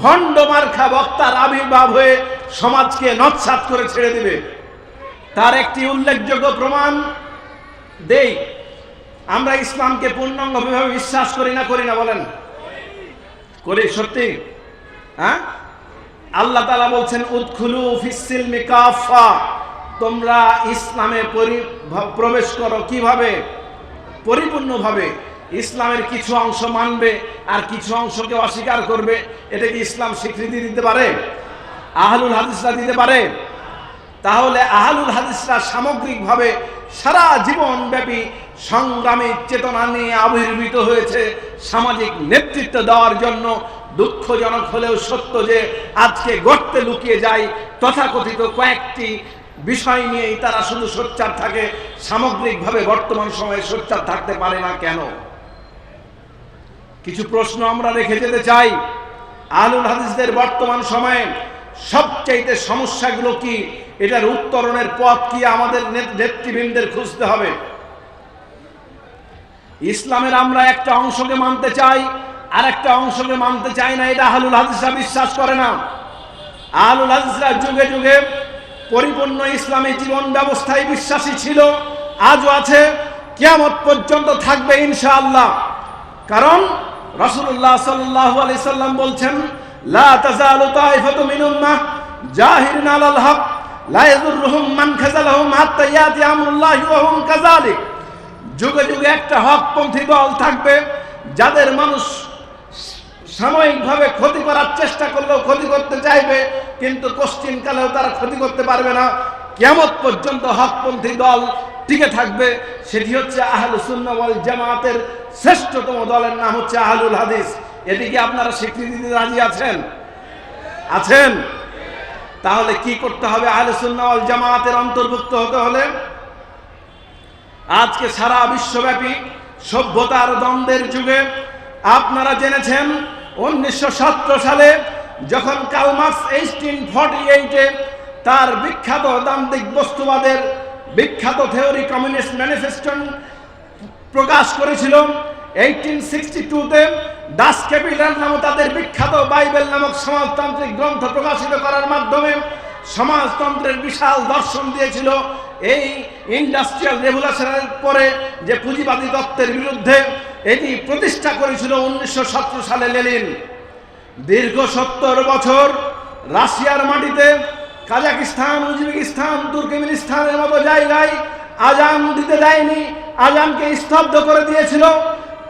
ভণ্ড মার্কা বক্তার আবির্ভাব হয়ে সমাজকে নৎসাৎ করে ছেড়ে দিবে। তার একটি উল্লেখযোগ্য প্রমাণ দেই। আমরা ইসলামকে পূর্ণাঙ্গভাবে বিশ্বাস করি না বলেন? করি। সত্যি? হ্যাঁ? আল্লাহ তাআলা বলছেন, উদখুলু ফিস-সিলমি কাফা, তোমরা ইসলামে প্রবেশ করো। কিভাবে? পরিপূর্ণভাবে। ইসলামের কিছু অংশ মানবে আর কিছু অংশকে অস্বীকার করবে। এটা কি ইসলাম স্বীকৃতি দিতে পারে? আহলুল হাদিসরা দিতে পারে? তাহলে আহলুল হাদিসরা সামগ্রিকভাবে সারা জীবনব্যাপী সংগ্রামী চেতনা নিয়ে আবির্ভূত হয়েছে সামাজিক নেতৃত্ব দেওয়ার জন্য। দুঃখজনক হলেও সত্য যে আজকে গর্তে লুকিয়ে যায় তথাকথিত কয়েকটি বিষয় নিয়েই তারা শুধু সোচ্চার থাকে, সামগ্রিকভাবে বর্তমান সময়ে সোচ্চার থাকতে পারে না কেন? কিছু প্রশ্ন আমরা রেখে যেতে চাই। আহলুল হাদিসদের বর্তমান সময়ে সবচাইতে সমস্যাগুলো কি, এটার উত্তরণের পথ কি আমাদের নেতৃবৃন্দের খুঁজতে হবে। ইসলামের আমরা একটা অংশকে মানতে চাই, আর একটা অংশকে মানতে চাই না, এটা আহলুল হাদিসরা বিশ্বাস করে না। আহলুল হাদিসরা যুগে যুগে পরিপূর্ণ ইসলামী জীবন ব্যবস্থায় বিশ্বাসী ছিল, আজও আছে, কিয়ামত পর্যন্ত থাকবে ইনশাআল্লাহ। কারণ রাসূলুল্লাহ সাল্লাল্লাহু আলাইহি সাল্লাম বলছেন, লা তাযালু তাইফাতু মিন উম্মাহ জাহিরিন আলাল হক লা ইয়াযুররুহুম মান খাযালাহুম হাত্তা ইয়াতি আমরুল্লাহি ওয়া হুম কাযালিক। যুগে যুগে একটা হকপন্থী দল থাকবে, যাদের মানুষ সাময়িকভাবে ক্ষতি করার চেষ্টা করলেও ক্ষতি করতে চাইবে, কিন্তু কোশ্চিনকালেও তারা ক্ষতি করতে পারবে না। কিয়ামত পর্যন্ত হকপন্থী দল টিকে থাকবে। সেটি হচ্ছে আহলুস সুন্নাহ ওয়াল জামাতের শ্রেষ্ঠতম দলের নাম হচ্ছে আহলুল হাদিস। এটিকে আপনারা স্বীকৃতি দিতে রাজি আছেন? আছেন? তাহলে কি করতে হবে? আহলুস সুন্নাহ ওয়াল জামাতের অন্তর্ভুক্ত হতে হলে আজকে সারা বিশ্বব্যাপী সভ্যতার দ্বন্দ্বের যুগে আপনারা জেনেছেন 1917 সালে যখন কার্ল মার্কস 1848-এ তার বিখ্যাত দান্দিক বস্তুবাদের বিখ্যাত থিওরি কমিউনিস্ট ম্যানিফেস্টো প্রকাশ করেছিল, 1862-তে ডাস ক্যাপিটাল নামক তাদের বিখ্যাত বাইবেল নামক সমাজতান্ত্রিক গ্রন্থ প্রকাশিত করার মাধ্যমে সমাজতন্ত্রের বিশাল দর্শন দিয়েছিল। এই ইন্ডাস্ট্রিয়াল রেভলিউশনের পরে যে পুঁজিবাদী তত্ত্বের বিরুদ্ধে এটি প্রতিষ্ঠা করেছিল 1917 সালে লেনিন। দীর্ঘ 70 বছর রাশিয়ার মাটিতে কাজাকিস্তান, উজবেকিস্তান, তুর্কমেনিস্তানের মতো জায়গায় আজান দিতে দেয়নি, আজানকে স্তব্ধ করে দিয়েছিল।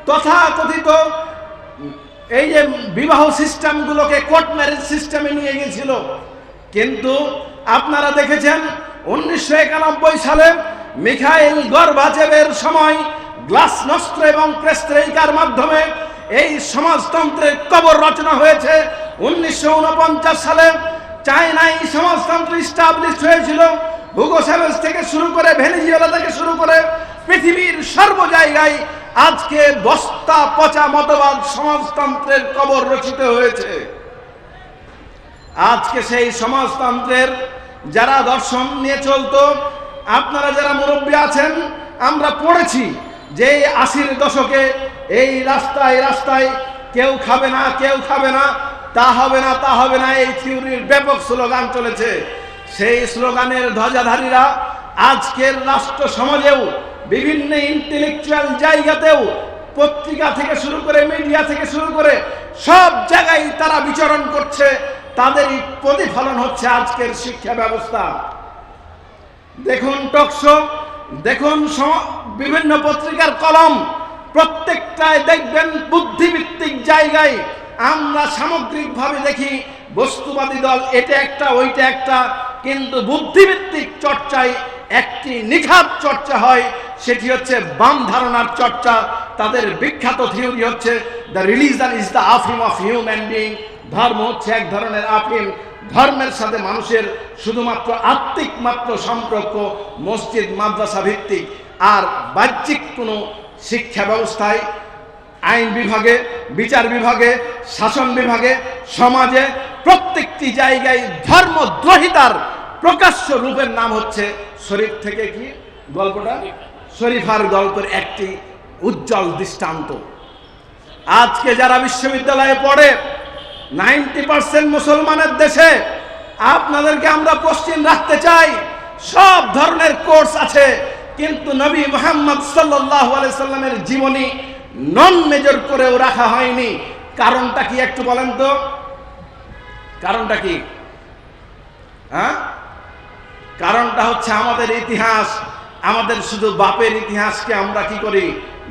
তথাকথিত এই যে বিবাহ সিস্টেমগুলোকে কোর্ট ম্যারেজ সিস্টেমে নিয়ে গিয়েছিল। কিন্তু আপনারা দেখেছেন 1991 সালে মিখাইল গর্বাচেভের সময় গ্লাসনস্ট এবং পেরেস্ট্রয়িকার মাধ্যমে এই সমাজতন্ত্রের কবর রচনা হয়েছে। 1949 সালে চায়নায় সমাজতন্ত্র স্টাবলিশ হয়েছিল। হুগো চ্যাভেজ থেকে শুরু করে ভেনেজুয়েলা থেকে শুরু করে পৃথিবীর সর্ব জায়গায় আজকে বস্তা পচা মতবাদ সমাজতন্ত্রের কবর রচিত হয়েছে। আজকে সেই সমাজতন্ত্রের যারা দর্শন নিয়ে চলতো, আপনারা যারা মুরব্বী আছেন, আমরা পড়েছি যে 80-এর দশকে এই রাস্তায় রাস্তায় কেউ খাবে না, কেউ খাবে না, তা হবে না, তা হবে না, এই থিওরির ব্যাপক স্লোগান চলেছে। সেই স্লোগানের ধ্বজাধারীরা আজকের রাষ্ট্র সমাজেও বিভিন্ন ইন্টেলেকচুয়াল জায়গাতেও পত্রিকা থেকে শুরু করে মিডিয়া থেকে শুরু করে সব জায়গায় তারা বিচরণ করছে। তাদেরই প্রতিফলন হচ্ছে আজকের শিক্ষা ব্যবস্থা। দেখুন টকশো, দেখুন বিভিন্ন পত্রিকার কলম, প্রত্যেকটায় দেখবেন বুদ্ধিভিত্তিক জায়গায় আমরা সামগ্রিকভাবে দেখি বস্তুবাদী দল এটা একটা ওইটা একটা, কিন্তু বুদ্ধিভিত্তিক চর্চায় একটি নিখাত চর্চা হয়, সেটি হচ্ছে বাম ধারণার চর্চা। তাদের বিখ্যাত থিওরি হচ্ছে দ্য রিলিজন ইজ দ্য আফিম অফ হিউম্যান বিইং। ধর্ম হচ্ছে এক ধরনের আফিম, ধর্মের সাথে মানুষের শুধুমাত্র আত্মিক মাত্র সম্পর্ক, মসজিদ মাদ্রাসা ভিত্তিক। আর বাহ্যিক কোনো শিক্ষা ব্যবস্থায়, আইন বিভাগে, বিচার বিভাগে, শাসন বিভাগে, সমাজে প্রত্যেকটি জায়গায় ধর্মদ্রোহিতার প্রকাশ্য রূপের নাম হচ্ছে শরীফ থেকে কি গল্পটা, শরীফার গল্পের একটি উজ্জ্বল দৃষ্টান্ত। আজকে যারা বিশ্ববিদ্যালয়ে পড়ে 90% মুসলমানের দেশে, আপনাদেরকে আমরা কোশ্চেন রাখতে চাই। সব ধরনের কোর্স আছে, কিন্তু নবী মুহাম্মদ সাল্লাল্লাহু আলাইহি সাল্লামের জীবনী নন মেজর করেও রাখা হয়নি। কারণটা কি একটু বলেন তো? কারণটা কি? কারণটা হচ্ছে আমাদের ইতিহাস, আমাদের শুধু বাপের ইতিহাসকে আমরা কি করি?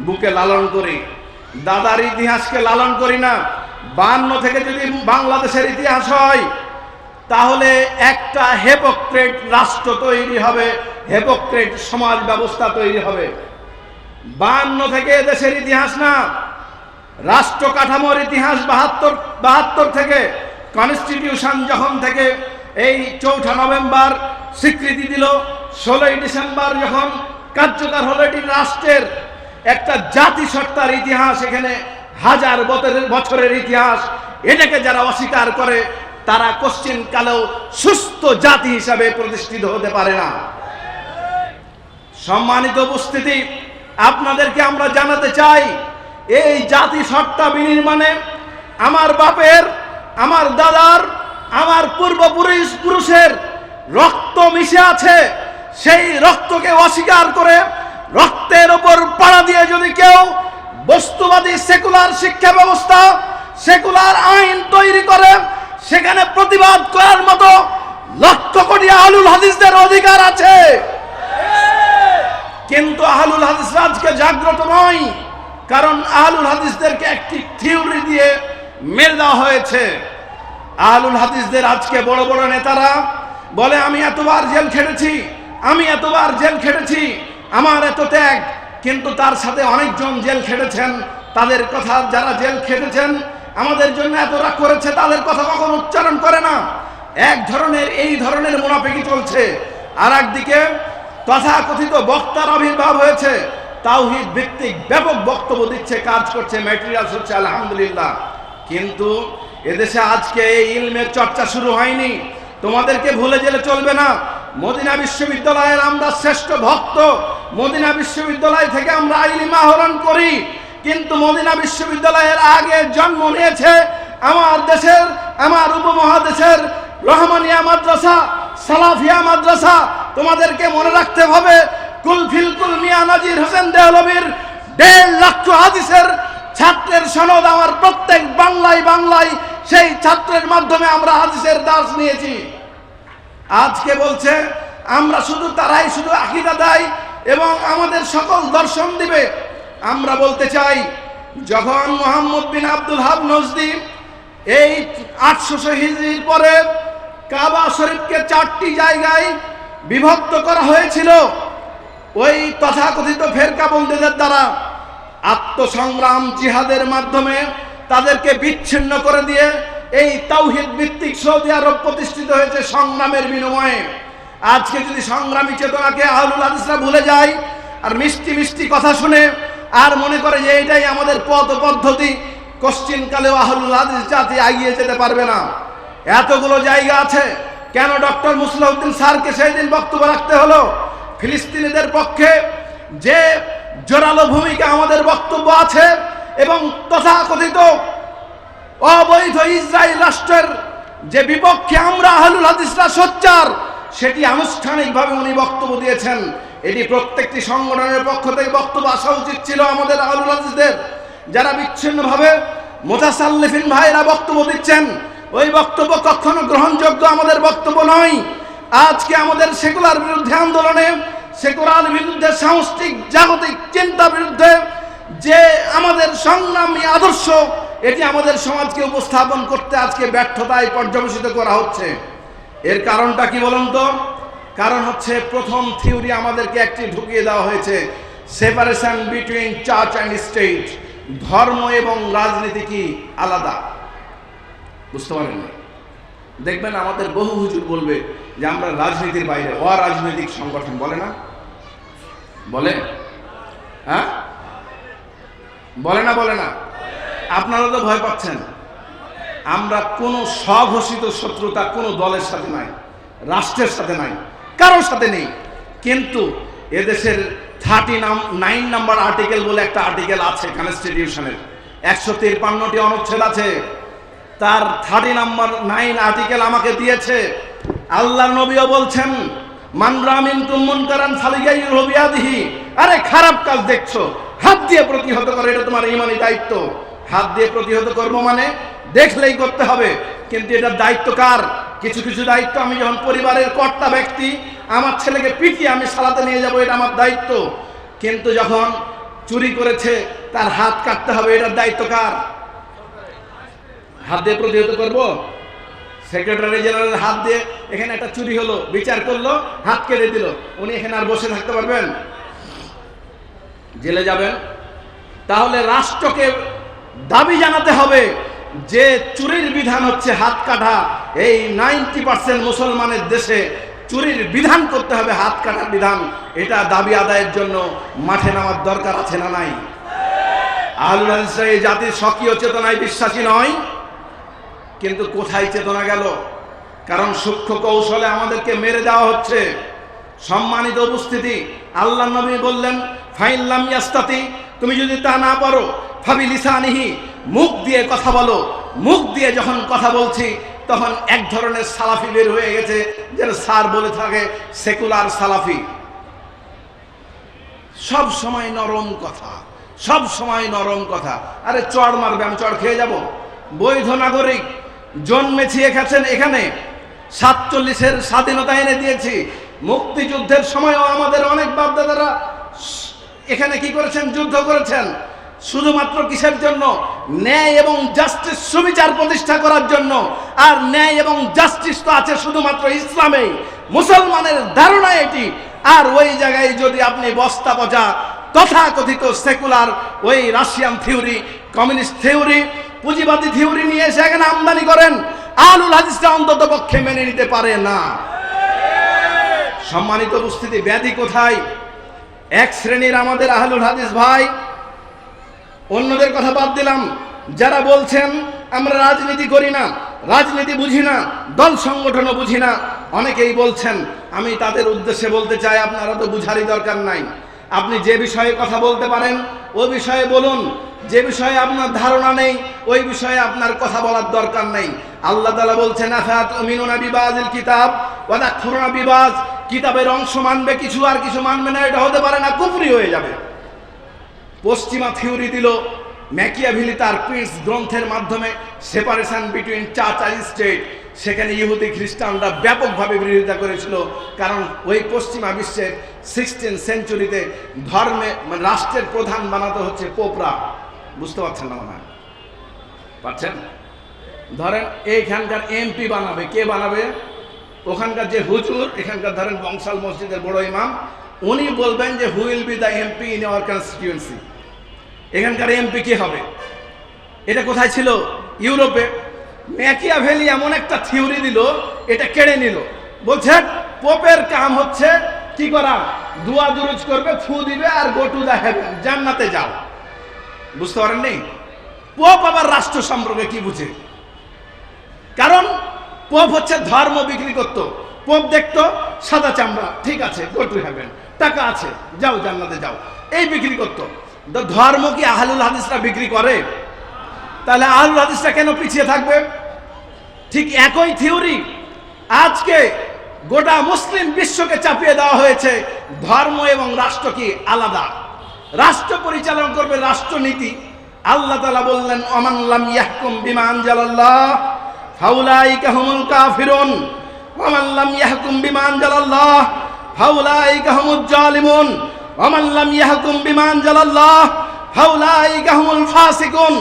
বুকে লালন করি, দাদার ইতিহাসকে লালন করি না। 52 থেকে যদি বাংলাদেশের ইতিহাস হয়, তাহলে একটা হেপোক্রেট রাষ্ট্র তৈরি হবে, হেপোক্রেট সমাজ ব্যবস্থা তৈরি হবে। 52 থেকে দেশের ইতিহাস না, রাষ্ট্র কাঠামোর ইতিহাস 72 থেকে। কনস্টিটিউশন যখন থেকে এই 4 নভেম্বর স্বীকৃতি দিল, 16 ডিসেম্বর যখন কার্যকর হলো, এটি রাষ্ট্রের একটা জাতিসত্তার ইতিহাস, এখানে হাজার বছরের ইতিহাস। এটাকে যারা অস্বীকার করে তারা কোশ্চিন কালেও সুস্থ জাতি হিসাবে প্রতিষ্ঠিত হতে পারে না। সম্মানিত উপস্থিতি, আপনাদেরকে আমরা জানাতে চাই, এই জাতিসত্তা বিনির্মাণে আমার বাপের, আমার দাদার, আমার পূর্বপুরুষের রক্ত মিশে আছে। সেই রক্তকে অস্বীকার করে রক্তের উপর পাড়া দিয়ে যদি কেউ বস্তুবাদী সেকুলার শিক্ষা ব্যবস্থা, সেকুলার আইন তৈরি করে, সেখানে প্রতিবাদ করার মতো লক্ষ কোটি আহলুল হাদিসদের অধিকার আছে। কিন্তু আহলুল হাদিসরা আজকে জাগ্রত নয়, কারণ আহলুল হাদিসদেরকে একটি থিওরি দিয়ে মেরে দেওয়া হয়েছে। আহলুল হাদিসদের আজকে বড় বড় নেতারা বলে আমি এতবার জেল খেটেছি, আমি এতবার জেল খেটেছি, আমার এত ত্যাগ। কিন্তু তার সাথে অনেকজন জেল খেটেছেন, তাদের কথা যারা জেল খেটেছেন আমাদের জন্য এতটা করেছে তাদের কথা কখনো উচ্চারণ করে না। এক ধরনের এই ধরনের মুনাফিকি চলছে। আর একদিকে তথাকথিত বক্তার আবির্ভাব হয়েছে, তাওহীদ ভিত্তিক ব্যাপক বক্তব্য দিচ্ছে, কাজ করছে, ম্যাটেরিয়ালস হচ্ছে, আলহামদুলিল্লাহ। কিন্তু এদেশে আজকে এই ইলমের চর্চা শুরু হয়নি। তোমাদেরকে ভুলে গেলে চলবে না। মদিনা বিশ্ববিদ্যালয়ের আমরা শ্রেষ্ঠ ভক্ত, মদিনা বিশ্ববিদ্যালয় থেকে আমরা ইলম আহরণ করি। কিন্তু মদিনা বিশ্ববিদ্যালয়ের আগে জন্ম নিয়েছে আমার দেশের, আমার উপমহাদেশের রহমানিয়া মাদ্রাসা, সালাফিয়া মাদ্রাসা। তোমাদেরকে মনে রাখতে হবে, কুলফিলকুল মিয়া নাজির হোসেন দেহলভীর 1.5 লক্ষ হাদিসের ছাত্রের সনদ আমার প্রত্যেক বাংলায় বাংলায় সেই ছাত্রের মাধ্যমে আমরা হাদিসের দাস নিয়েছি। আজকে বলছে আমরা শুধু তারাই শুধু আকীদা দেয় এবং আমাদের সকল দর্শন দিবে। আমরা বলতে চাই, যখন মুহাম্মদ বিন আব্দুল হাব নজদি এই 800 হিজরির পরে কাবা শরীফকে 4টি জায়গায় বিভক্ত করা হয়েছিল, ওই তথাকথিত ফেরকাবন্দীদের দ্বারা আত্মসংগ্রাম জিহাদের মাধ্যমে তাদেরকে বিচ্ছিন্ন করে দিয়ে এই তাওহীদ ভিত্তিক সৌদি আরব প্রতিষ্ঠিত হয়েছে সংগ্রামের বিনিময়ে। আজকে যদি সংগ্রামী চেতনাকে আহলুল হাদিসরা ভুলে যায় আর মিষ্টি মিষ্টি কথা শুনে আর মনে করে যে এটাই আমাদের পথ পদ্ধতি, কোশ্চিনকালেও আহলুল হাদিস জাতি এগিয়ে যেতে পারবে না। এতগুলো জায়গা আছে, কেন ডক্টর মুসলিউদ্দিন স্যারকে সেই দিন বক্তব্য রাখতে হলো? ফিলিস্তিনিদের পক্ষে যে জোরালো ভূমিকা আমাদের বক্তব্য আছে এবং তথাকথিত অবৈধ ইসরায়েল রাষ্ট্রের যে বিপক্ষে আমরা আহলুল হাদিসরা সোচ্চার, সেটি আনুষ্ঠানিকভাবে উনি বক্তব্য দিয়েছেন। এটি প্রত্যেকটি সংগঠনের পক্ষ থেকে বক্তব্য আসা উচিত ছিল আমাদের আহলুল হাদিসদের। যারা বিচ্ছিন্নভাবে মুতাসাল্লিফিন ভাইরা বক্তব্য দিচ্ছেন, ওই বক্তব্য কখনো গ্রহণযোগ্য আমাদের বক্তব্য নয়। আজকে আমাদের সেকুলার বিরুদ্ধে আন্দোলনে, সেকুলার বিরুদ্ধে, সামষ্টিক জাগতিক চিন্তা বিরুদ্ধে যে আমাদের সংগ্রামী আদর্শ, এটি আমাদের সমাজকে উপস্থাপন করতে আজকে ব্যর্থতায় পর্যবেসিত করা হচ্ছে। এর কারণটা কি বলুন তো? কারণ হচ্ছে প্রথম থিওরি আমাদেরকে একটি ঢুকিয়ে দেওয়া হয়েছে, separation between church and state. ধর্ম এবং রাজনীতি কি আলাদা? বুঝতে পারেন না? দেখবেন আমাদের বহু হুজুর বলবে যে আমরা রাজনীতির বাইরে, অরাজনৈতিক সংগঠন, বলে না? বলে? হ্যাঁ, বলে না? বলে না? আপনারা তো ভয় পাচ্ছেন। আমরা কোনো স্বঘোষিত শত্রুতা কোনো দলের সাথে নাই, রাষ্ট্রের সাথে নাই, কারোর সাথে নেই। কিন্তু এদেশের 39 নাম্বার আর্টিকেল বলে একটা আর্টিকেল আছে কনস্টিটিউশনের, 153টি অনুচ্ছেদ আছে। তার 39 আর্টিকেল আমাকে দিয়েছে। আল্লাহর নবীও বলছেন, মান রামিনতুম মুনকারান ফালিগাইয়িরহু বিয়াদিহি। আরে খারাপ কাজ দেখছো, হাত দিয়ে প্রতিহত করো, এটা তোমার ঈমানি দায়িত্ব। হাত দিয়ে প্রতিহত করব মানে দেখলেই করতে হবে, কিন্তু এটার দায়িত্ব কার? কিছু কিছু দায়িত্ব আমি যখন পরিবারের কর্তা ব্যক্তি, আমার ছেলেকে পিটিয়ে আমি সালাতে নিয়ে যাব, এটা আমার দায়িত্ব। কিন্তু যখন চুরি করেছে তার হাত কাটতে হবে, এটার দায়িত্ব কার? হাত দিয়ে প্রতিহত করব? সেক্রেটারি জেনারেল হাত দিয়ে এখানে একটা চুরি হলো, বিচার করলো, হাত কেটে দিল, উনি এখানে আর বসে থাকতে পারবেন? জেলে যাবেন। তাহলে রাষ্ট্রকে দাবি জানাতে হবে যে চুরির বিধান হচ্ছে হাত কাটা। এই 90% মুসলমানের দেশে চুরির বিধান করতে হবে, হাত কাটার বিধান। এটা দাবি আদায়ের জন্য মাঠে নামার দরকার আছে না নাই? আহলুল হাদিসরা এই জাতির স্বকীয় চেতনায় বিশ্বাসী নয়। কিন্তু কোথায় চেতনা গেল? কারণ সূক্ষ্ম কৌশলে আমাদেরকে মেরে দেওয়া হচ্ছে। সম্মানিত উপস্থিতি, আল্লাহ নবী বললেন, ফাইল্লাম ইয়াস্তাতি, তুমি যদি তা না পারো, ফাবি লিসানিহি, মুখ দিয়ে কথা বলো। মুখ দিয়ে যখন কথা বলছি তখন এক ধরনের সালাফি বের হয়ে গেছে, যেন স্যার বলে থাকে সেকুলার সালাফি। সব সময় নরম কথা, সব সময় নরম কথা। আরে চড় মারবে, আমি চড় খেয়ে যাব? বৈধ নাগরিক, জন্মেছি এখানে, 47-এর স্বাধীনতা এনে দিয়েছি। মুক্তিযুদ্ধের সময়ও আমাদের অনেক বাপদাদারা এখানে কি করেছেন? যুদ্ধ করেছেন। শুধুমাত্র কিসের জন্য? ন্যায় এবং জাস্টিস, সুবিচার প্রতিষ্ঠা করার জন্য। আর ন্যায় এবং জাস্টিস তো আছে শুধুমাত্র ইসলামে, মুসলমানের ধারণা এটি। আর ওই জায়গায় যদি আপনি বস্তা পচা তথাকথিত সেকুলার ওই রাশিয়ান থিওরি, কমিউনিস্ট থিওরি, পুঁজিবাদী থিওরি নিয়ে এসে এখানে আমদানি করেন, আহলুল হাদিসরা অন্তত পক্ষে মেনে নিতে পারে না। সম্মানিত উপস্থিতি, ব্যাধি কোথায়? এক শ্রেণীর আমাদের আহলুল হাদিস ভাই, অন্যদের কথা বাদ দিলাম, যারা বলছেন আমরা রাজনীতি করি না, রাজনীতি বুঝি না, দল সংগঠনও বুঝি না, অনেকেই বলছেন। আমি তাদের উদ্দেশ্যে বলতে চাই, আপনারা তো বুঝারই দরকার নাই। আপনি যে বিষয়ে কথা বলতে পারেন ওই বিষয়ে বলুন, যে বিষয়ে আপনার ধারণা নেই ওই বিষয়ে আপনার কথা বলার দরকার নেই। আল্লাহ তাআলা বলছেন আফাতুমিনুনা বিবাযিল কিতাব ওয়া তাকফুরুনা বিবায, কিতাবের অংশ মানবে কিছু আর কিছু মানবে না, এটা হতে পারে না, কুফরি হয়ে যাবে। পশ্চিমা থিওরি দিল, ম্যাকিয়াভেলি তার প্রিন্স গ্রন্থের মাধ্যমে সেপারেশন বিটুইন চার্চ আর স্টেট, সেখানে ইহুদি খ্রিস্টানরা ব্যাপকভাবে বিরোধিতা করেছিল। কারণ ওই পশ্চিমা বিশ্বের 16th সেঞ্চুরিতে ধর্মে রাষ্ট্রের প্রধান বানাতে হচ্ছে পোপরা। বুঝতে পারছেন না মনে হয়? পারছেন? ধরেন এইখানকার এমপি বানাবে, কে বানাবে? ওখানকার যে হুজুর, এখানকার ধরেন বংশাল মসজিদের বড় ইমাম, উনি বলবেন যে who will be the MP in our constituency. এখানকার এমপি কে হবে? এটা কোথায় ছিল? ইউরোপে। ম্যাকিয়াভেলি এমন একটা থিওরি দিল, এটা কেড়ে নিল। বলছে পোপের কাম হচ্ছে কি করা? দুয়া দুরুজ করবে, ফু দিবে আর গো টু দ্য হেভেন, জান্নাতে যাও। বুঝতে পারেননি? পোপ আবার রাষ্ট্র সম্পর্কে কি বুঝে? কারণ পোপ হচ্ছে ধর্ম বিক্রি করতো। পোপ দেখতো সাদা চামড়া, ঠিক আছে, গো টু হেভেন, টাকা আছে, যাও জান্নাতে যাও, এই বিক্রি করতো। ধর্ম কি আহলুল হাদিসরা বিক্রি করে? তাহলে আহলুল হাদিসরা কেন পিছিয়ে থাকবে? ঠিক একই থিওরি আজকে গোটা মুসলিম বিশ্বকে চাপিয়ে দেওয়া হয়েছে। ধর্ম এবং রাষ্ট্র কি আলাদা? রাষ্ট্র পরিচালনা করবে রাষ্ট্রনীতি। আল্লাহ তাআলা বললেন ওমান লাম ইয়াহকুম বিমা আনজালাল্লাহ ফাউলাইকা হুমুল কাফিরুন ওমান লাম ইয়াহকুম বিমা আনজালাল্লাহ ফাউলাইকা হুমুজ জালিমুন ওমান লাম ইয়াহকুম বিমা আনজালাল্লাহ ফাউলাইকা হুমুল ফাসিকুন।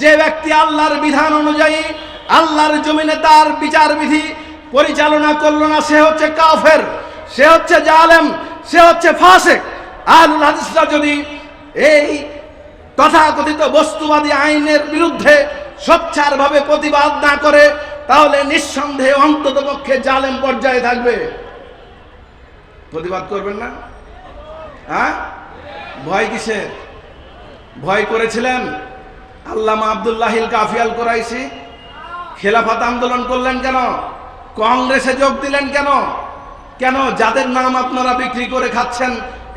যে ব্যক্তি আল্লাহর বিধান অনুযায়ী আল্লাহর জমিনে তার বিচার বিধি পরিচালনা করলো না, সে হচ্ছে কাফের, সে হচ্ছে জালেম, সে হচ্ছে ফাসিক। আহলুল হাদিসরা যদি এই তথাকথিত বস্তুবাদী আইনের বিরুদ্ধে সোচ্চারভাবে প্রতিবাদ না করে, তাহলে নিঃসন্দেহে অন্ততপক্ষে জালেম পর্যায়ে থাকবে। প্রতিবাদ করবেন না? হ্যাঁ, ভয় কিসের? ভয় করেছিলেন আল্লামা আব্দুল্লাহিল কাফি আল কুরাইশি খেলাফত আন্দোলন করলেন কেন? কংগ্রেসে যোগ দিলেন কেন? কেন যাদের নাম আপনারা বিক্রি করে খাচ্ছেন,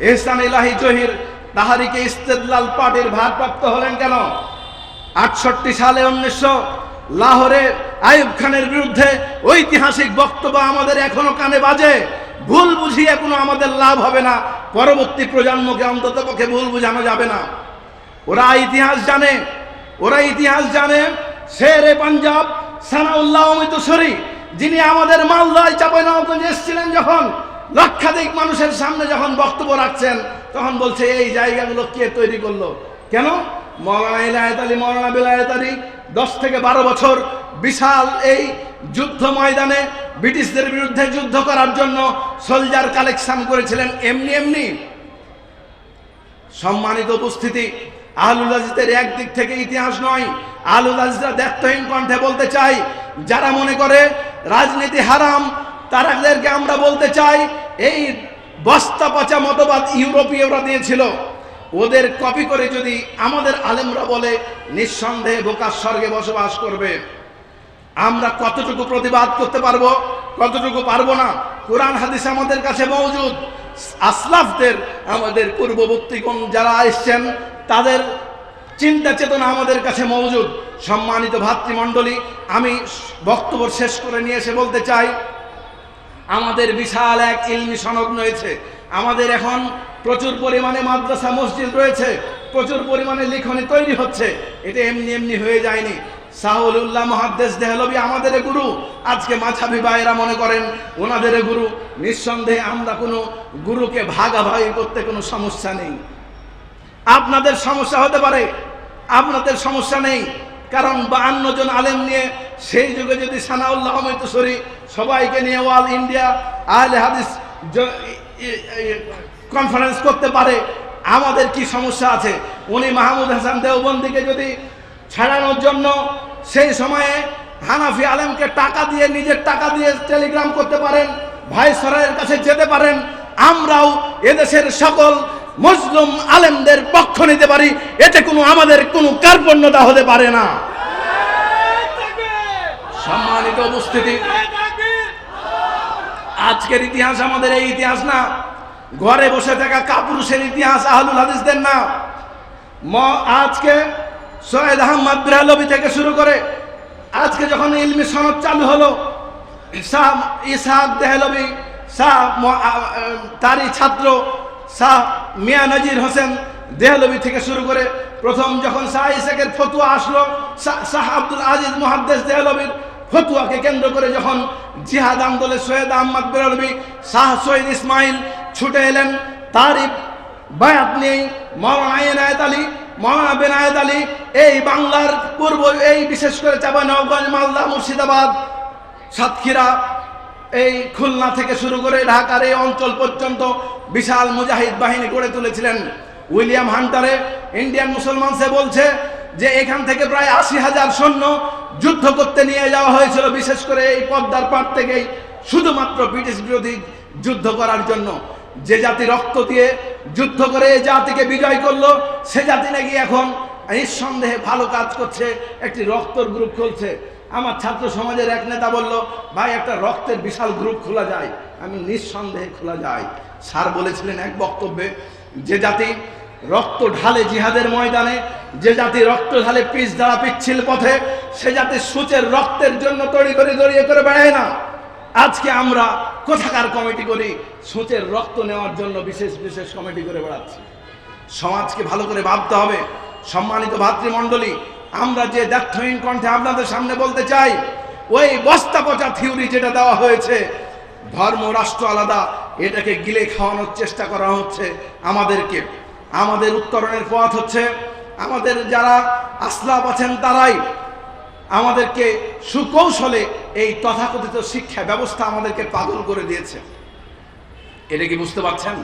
এহসান ইলাহি জহির তাহারিকে ইস্তেদলাল পার্টির ভারপ্রাপ্ত হলেন কেন? 68 সালে 1900 লাহোরে আইয়ুব খানের বিরুদ্ধে ঐতিহাসিক বক্তব্য আমাদের এখনো কানে বাজে। ভুল বুঝিয়ে কোনো আমাদের লাভ হবে না, পরবর্তী প্রজন্মকে অন্ততপক্ষে ভুল বুঝানো যাবে না। ওরা ইতিহাস জানে, ওরা ইতিহাস জানে। শেরে পাঞ্জাব সানাউল্লাহ অমৃতসরী, যিনি আমাদের মালদায় চাঁপাইনবাবগঞ্জে এসেছিলেন, যখন লক্ষাধিক মানুষের সামনে যখন বক্তব্য রাখছেন, তখন বলছে এই জায়গাগুলো কে তৈরি করলো? কেন? মৌলানা ইলায়াত আলী, মৌলানা বেলায়েত আলী 10 থেকে 12 বছর বিশাল এই যুদ্ধ ময়দানে ব্রিটিশদের বিরুদ্ধে যুদ্ধ করার জন্য সোলজার কালেকশন করেছিলেন এমনি এমনি। সম্মানিত উপস্থিতি, আহলুল হাদিসের একদিক থেকে ইতিহাস নয়, আহলুল হাদিসরা দায়িত্বহীন কণ্ঠে বলতে চাই, যারা মনে করে রাজনীতি হারাম, তাদেরকে আমরা বলতে চাই এই বস্তা পচা মতবাদ ইউরোপীয়রা দিয়েছিল, ওদের কপি করে যদি আমাদের আলেমরা বলে, নিঃসন্দেহে বোকার স্বর্গে বসবাস করবে। আমরা কতটুকু প্রতিবাদ করতে পারবো, কতটুকু পারবো না, কোরআন হাদিস আমাদের কাছে মওজুদ। আসলাফদের, আমাদের পূর্ববর্তীগণ যারা এসছেন, তাদের চিন্তা চেতনা আমাদের কাছে মওজুদ। সম্মানিত ভাতৃমণ্ডলী, আমি বক্তব্য শেষ করে নিয়ে এসে বলতে চাই, আমাদের বিশাল এক ইলমি সনদ রয়েছে, আমাদের এখন প্রচুর পরিমাণে মাদ্রাসা মসজিদ রয়েছে, প্রচুর পরিমাণে লিখনি তৈরি হচ্ছে। এটা এমনি এমনি হয়ে যায়নি। সাহুল্লাহ মুহাদ্দিস দেহলভী আমাদের গুরু, আজকে মাঝহাবি ভাইয়েরা মনে করেন ওনাদের গুরু। নিঃসন্দেহে আমরা কোনো গুরুকে ভাগাভাগি করতে কোনো সমস্যা নেই। আপনাদের সমস্যা হতে পারে, আপনাদের সমস্যা নেই, কারণ 52 জন আলেম নিয়ে সেই যুগে যদি সানাউল্লাহ মৈতসরী সবাইকে নিয়ে অল ইন্ডিয়া আহলে হাদিস কনফারেন্স করতে পারে, আমাদের কি সমস্যা আছে? উনি মাহমুদ হাসান দেওবন্দিকে যদি ছাড়ানোর জন্য সেই সময়ে হানাফি আলেমকে টাকা দিয়ে, নিজের টাকা দিয়ে টেলিগ্রাম করতে পারেন, ভাইসরয়ের কাছে যেতে পারেন, আমরাও এদেশের সকল মুসলিম আলেমদের পক্ষ নিতে পারি। এতে কোনো আমাদের কোনো কার্পণ্যতা হতে পারে না। সম্মানিত উপস্থিতি, আজকের ইতিহাস আমাদের এই ইতিহাস না, ঘরে বসে থাকা কাপুরুষের ইতিহাস আহলুল হাদিসদের না। আজকে সৈয়দ আহমদ বেরলভী থেকে শুরু করে আজকে যখন ইলমি সনদ চালু হলো, শাহ ইসহাক দেহলভী, তারই ছাত্র শাহ মিয়া নজির হোসেন দেহলভী থেকে শুরু করে প্রথম যখন শাহ ইসহাকের ফতুয়া আসলো, শাহ আব্দুল আজিজ মুহাদ্দিস দেহলভীর ফতুয়াকে কেন্দ্র করে যখন জিহাদ আন্দোলনে সৈয়দ আহমদ বেরলভী, শাহ সৈয়দ ইসমাইল ছুটে এলেন, তারই বায়াত নিয়ে মাওলানা এনায়েত আলী, মাওলানা বেনায়েত আলী এই বাংলার পূর্ব, এই বিশেষ করে চাঁপাইনবাবগঞ্জ, মালদা, মুর্শিদাবাদ, সাতক্ষীরা, এই খুলনা থেকে শুরু করে ঢাকার এই অঞ্চল পর্যন্ত বিশাল মুজাহিদ বাহিনী গড়ে তুলেছিলেন। উইলিয়াম হান্টারে ইন্ডিয়ান মুসলমানসে বলছে যে এখান থেকে প্রায় 80,000 সৈন্য যুদ্ধ করতে নিয়ে যাওয়া হয়েছিল, বিশেষ করে এই পদ্মার পাড় থেকেই শুধুমাত্র ব্রিটিশ বিরোধী যুদ্ধ করার জন্য। যে জাতি রক্ত দিয়ে যুদ্ধ করে এই জাতিকে বিজয় করলো, সে জাতি নাকি এখন নিঃসন্দেহে ভালো কাজ করছে, একটি রক্তের গ্রুপ খুলছে। আমার ছাত্র সমাজের এক নেতা বলল, ভাই একটা রক্তের বিশাল গ্রুপ খোলা যায়। আমি নিঃসন্দেহে খোলা যায়। স্যার বলেছিলেন এক বক্তব্যে, যে জাতি রক্ত ঢালে জিহাদের ময়দানে, যে জাতি রক্ত ঢালে পিচ দ্বারা পিচ্ছিল পথে, সে জাতি সূচের রক্তের জন্য তড়ি করে জড়িয়ে করে বেড়ায় না। আজকে আমরা কোথাকার কমিটি করি? সূচের রক্ত নেওয়ার জন্য বিশেষ বিশেষ কমিটি করে বেড়াচ্ছি। সমাজকে ভালো করে ভাবতে হবে। সম্মানিত ভাতৃমণ্ডলী, আমরা যে দ্ব্যর্থহীন কণ্ঠে আপনাদের সামনে বলতে চাই, ওই বস্তা পচা থিওরি যেটা দেওয়া হয়েছে, ধর্ম রাষ্ট্র আলাদা, এটাকে গিলে খাওয়ানোর চেষ্টা করা হচ্ছে আমাদেরকে। আমাদের উত্তরণের পথ হচ্ছে আমাদের যারা আসলাফ আছেন তারাই আমাদেরকে সুকৌশলে এই তথাকথিত শিক্ষা ব্যবস্থা আমাদেরকে পাগল করে দিয়েছে। এটা কি বুঝতে পারছেন?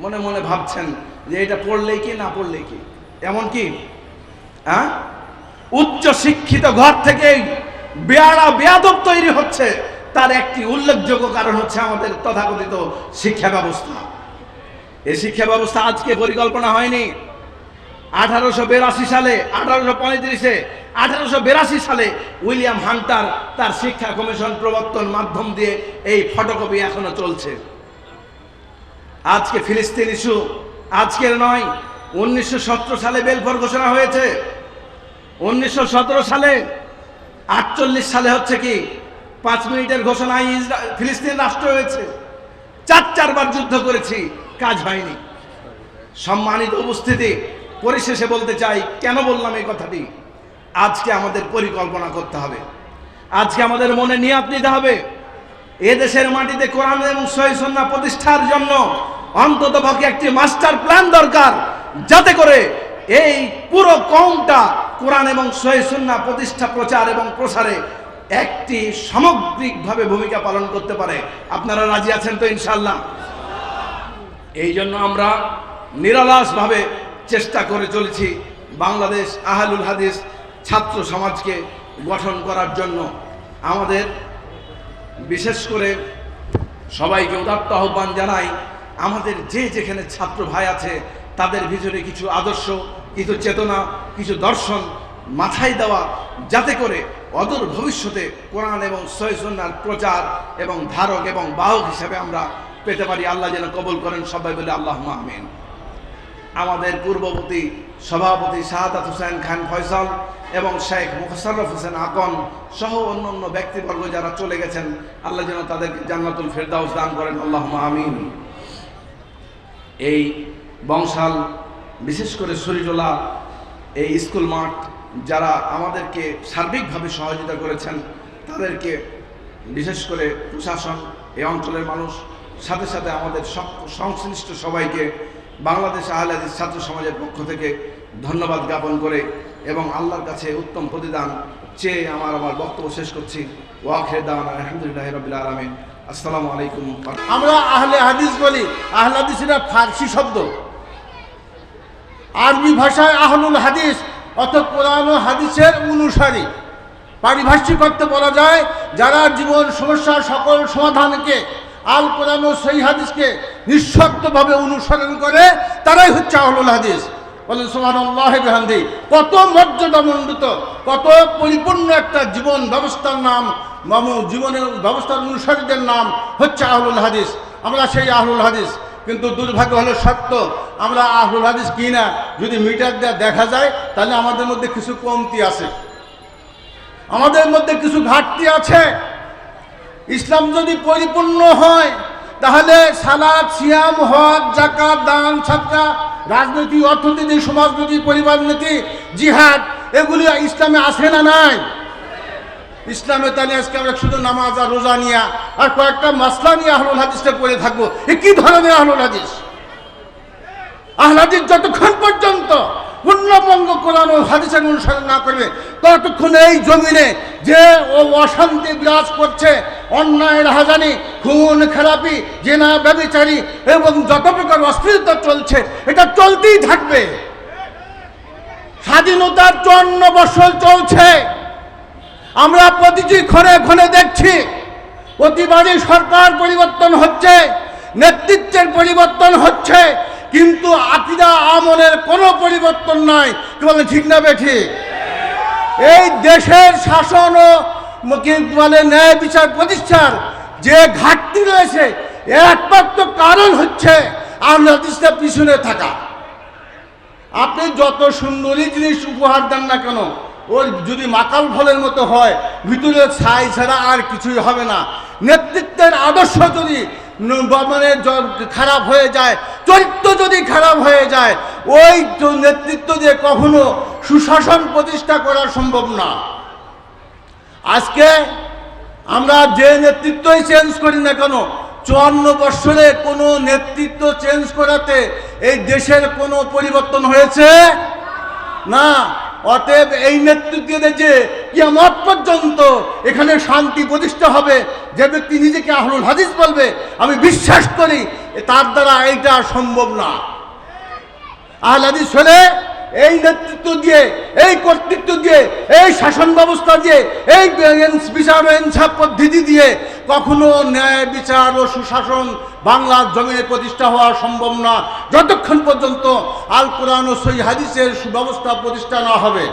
মনে মনে ভাবছেন যে এটা পড়লেই কি না পড়লেই কি, এমন কি? হ্যাঁ, উচ্চ শিক্ষিত ঘর থেকেই বেয়াদব তৈরি হচ্ছে, তার একটি উল্লেখযোগ্য কারণ হচ্ছে আমাদের তথাকথিত শিক্ষা ব্যবস্থা। এই শিক্ষা ব্যবস্থা আজকে পরিকল্পনা হয়নি। 1882 সালে, 1882 সালে উইলিয়াম হান্টার তার শিক্ষা কমিশন প্রবর্তন মাধ্যম দিয়ে এই ফটোকপি এখনো চলছে। আজকে ফিলিস্তিন ইস্যু আজকের নয়, 1917 সালে বেলফোর ঘোষণা হয়েছে। 1917 সালে, 48 সালে হচ্ছে কি 5 মিনিটের ঘোষণায় ফিলিস্তিন রাষ্ট্র হয়েছে। 4বার যুদ্ধ করেছি, কাজ হয়নি। সম্মানিত উপস্থিতি, পরিশেষে বলতে চাই, কেন বললাম এই কথাটি? আজকে আমাদের পরিকল্পনা করতে হবে, আজকে আমাদের মনে নিয়াত নিতে হবে। এদেশের মাটিতে কোরআন এবং সহিহ সুন্নাহ প্রতিষ্ঠার জন্য অন্ততপক্ষে একটি মাস্টার প্ল্যান দরকার, যাতে করে এই পুরো কওমটা কোরআন এবং সহিহ সুন্নাহ প্রতিষ্ঠা, প্রচার এবং প্রসারে একটি সামগ্রিকভাবে ভূমিকা পালন করতে পারে। আপনারা রাজি আছেন তো ইনশাআল্লাহ? এই জন্য আমরা নিরলসভাবে চেষ্টা করে চলেছি বাংলাদেশ আহলুল হাদিস ছাত্র সমাজকে গঠন করার জন্য। আমাদের বিশেষ করে সবাইকে উদাত্ত আহ্বান জানাই, আমাদের যে যেখানে ছাত্র ভাই আছে তাদের ভিতরে কিছু আদর্শ, কিছু চেতনা, কিছু দর্শন মাথায় দেওয়া, যাতে করে অদূর ভবিষ্যতে কোরআন এবং সহিহ সুন্নাহর প্রচার এবং ধারক এবং বাহক হিসেবে আমরা পেতে পারি। আল্লাহ যেন কবুল করেন, সবাই বলে আল্লাহুম্মা আমিন। আমাদের পূর্ববর্তী সভাপতি শাহাদাত হোসেন খান ফয়সাল এবং শেখ মোশাররফ হোসেন আকন সহ অন্যান্য ব্যক্তিবর্গ যারা চলে গেছেন, আল্লাহ যেন তাদেরকে জান্নাতুল ফেরদাউস দান করেন, আল্লাহুম্মা আমিন। এই বংশাল, বিশেষ করে শরীরোলা এই স্কুল মাঠ যারা আমাদেরকে সার্বিকভাবে সহযোগিতা করেছেন, তাদেরকে বিশেষ করে প্রশাসন, এই অঞ্চলের মানুষ, সাথে সাথে আমাদের সংশ্লিষ্ট সবাইকে বাংলাদেশ আহলে হাদিস ছাত্র সমাজের পক্ষ থেকে ধন্যবাদ জ্ঞাপন করে এবং আল্লাহর কাছে উত্তম প্রতিদান চেয়ে আমার বক্তব্য শেষ করছি। ওয়াখির দাওয়ানা আলহামদুলিল্লাহি রাব্বিল আলামিন। আসসালামু আলাইকুম। আমরা আহলে হাদিস বলি, আহলে হাদিস এটা ফার্সি শব্দ। আরবি ভাষায় আহলুল হাদিস অর্থাৎ কোরআন ও হাদিসের অনুসারী। পারিভাষিক অর্থে বলা যায় যারা জীবন সমস্যার সকল সমাধানকে আল কোরআন ও সহিহ হাদিসকে নিঃশর্তভাবে অনুসরণ করে তারাই হচ্ছে আহলুল হাদিস। বলেন সুবহানাল্লাহ বিহামদি। কত মর্যাদামণ্ডিত, কত পরিপূর্ণ একটা জীবন ব্যবস্থার নাম, জীবনের ব্যবস্থার অনুসারীদের নাম হচ্ছে আহলুল হাদিস। আমরা সেই আহলুল হাদিস, কিন্তু দুর্ভাগ্য হলো সত্য, আমরা আহলুল হাদিস কি না যদি মিটার দিয়ে দেখা যায় তাহলে আমাদের মধ্যে কিছু কমতি আছে, আমাদের মধ্যে কিছু ঘাটতি আছে। ইসলাম যদি পরিপূর্ণ হয় তাহলে সালাত, সিয়াম, হজ, যাকাত, দান, সাদকা, রাজনীতি, অর্থনীতি, সমাজনীতি, পরিবার নীতি, জিহাদ এগুলি ইসলামে আছে না নাই? ইসলামে তাহলে আজকে আমরা শুধু নামাজ আর রোজা নিয়ে আর কয়েকটা মাসলা নিয়ে আহলুল হাদিসটা পড়ে থাকবো। এ কি ধরনের আহলুল হাদিস? আহলুল হাদিস যতক্ষণ পর্যন্ত পূর্ণবঙ্গ কোরআন ও হাদিসের অনুসরণ না করবে ততক্ষণ এই জমিনে যে অশান্তি বিরাজ করছে, অন্যায়, রাহাজানি, খুন খারাপি, জেনা, ব্যভিচারী এবং যত প্রকার অস্থিরতা চলছে এটা চলতেই থাকবে। স্বাধীনতার 54 বছর চলছে, আমরা প্রতিটি ক্ষণে ক্ষণে দেখছি প্রতিবারই সরকার পরিবর্তন হচ্ছে, নেতৃত্বের পরিবর্তন হচ্ছে, কিন্তু আকীদা আমলের কোনো পরিবর্তন নাই। কি বলেন, ঠিক না বেঠিক? এই দেশের শাসন ও বলে ন্যায় বিচার প্রতিষ্ঠার যে ঘাটতি রয়েছে এর একমাত্র কারণ হচ্ছে আহলে হাদিসের পিছনে থাকা। আপনি যত সুন্দরী জিনিস উপহার দেন না কেন, ওর যদি মাকাল ফলের মতো হয় ভিতরে ছাই ছাড়া আর কিছুই হবে না। নেতৃত্বের আদর্শ যদি মানে খারাপ হয়ে যায়, চরিত্র যদি খারাপ হয়ে যায়, ওই নেতৃত্ব দিয়ে কখনো সুশাসন প্রতিষ্ঠা করা সম্ভব না। আজকে আমরা যে নেতৃত্বই চেঞ্জ করি না কেন, 54 বছরে কোনো নেতৃত্ব চেঞ্জ করাতে এই দেশের কোনো পরিবর্তন হয়েছে না। অতএব এই নেতৃত্বে যে কিয়ামত পর্যন্ত এখানে শান্তি প্রতিষ্ঠা হবে, যে ব্যক্তি নিজেকে আহলুল হাদিস বলবে, আমি বিশ্বাস করি তার দ্বারা এইটা সম্ভব না। আহলে হাদিস হলে এই নেতৃত্ব দিয়ে, এই কর্তৃত্ব দিয়ে, এই শাসন ব্যবস্থা দিয়ে, এই বিচার ও ইনসাফ পদ্ধতি দিয়ে কখনো ন্যায় বিচার ও সুশাসন বাংলার জমিনে প্রতিষ্ঠা হওয়া সম্ভব না, যতক্ষণ পর্যন্ত আল কোরআন ও সহিহ হাদিসের সুব্যবস্থা প্রতিষ্ঠা না হবে।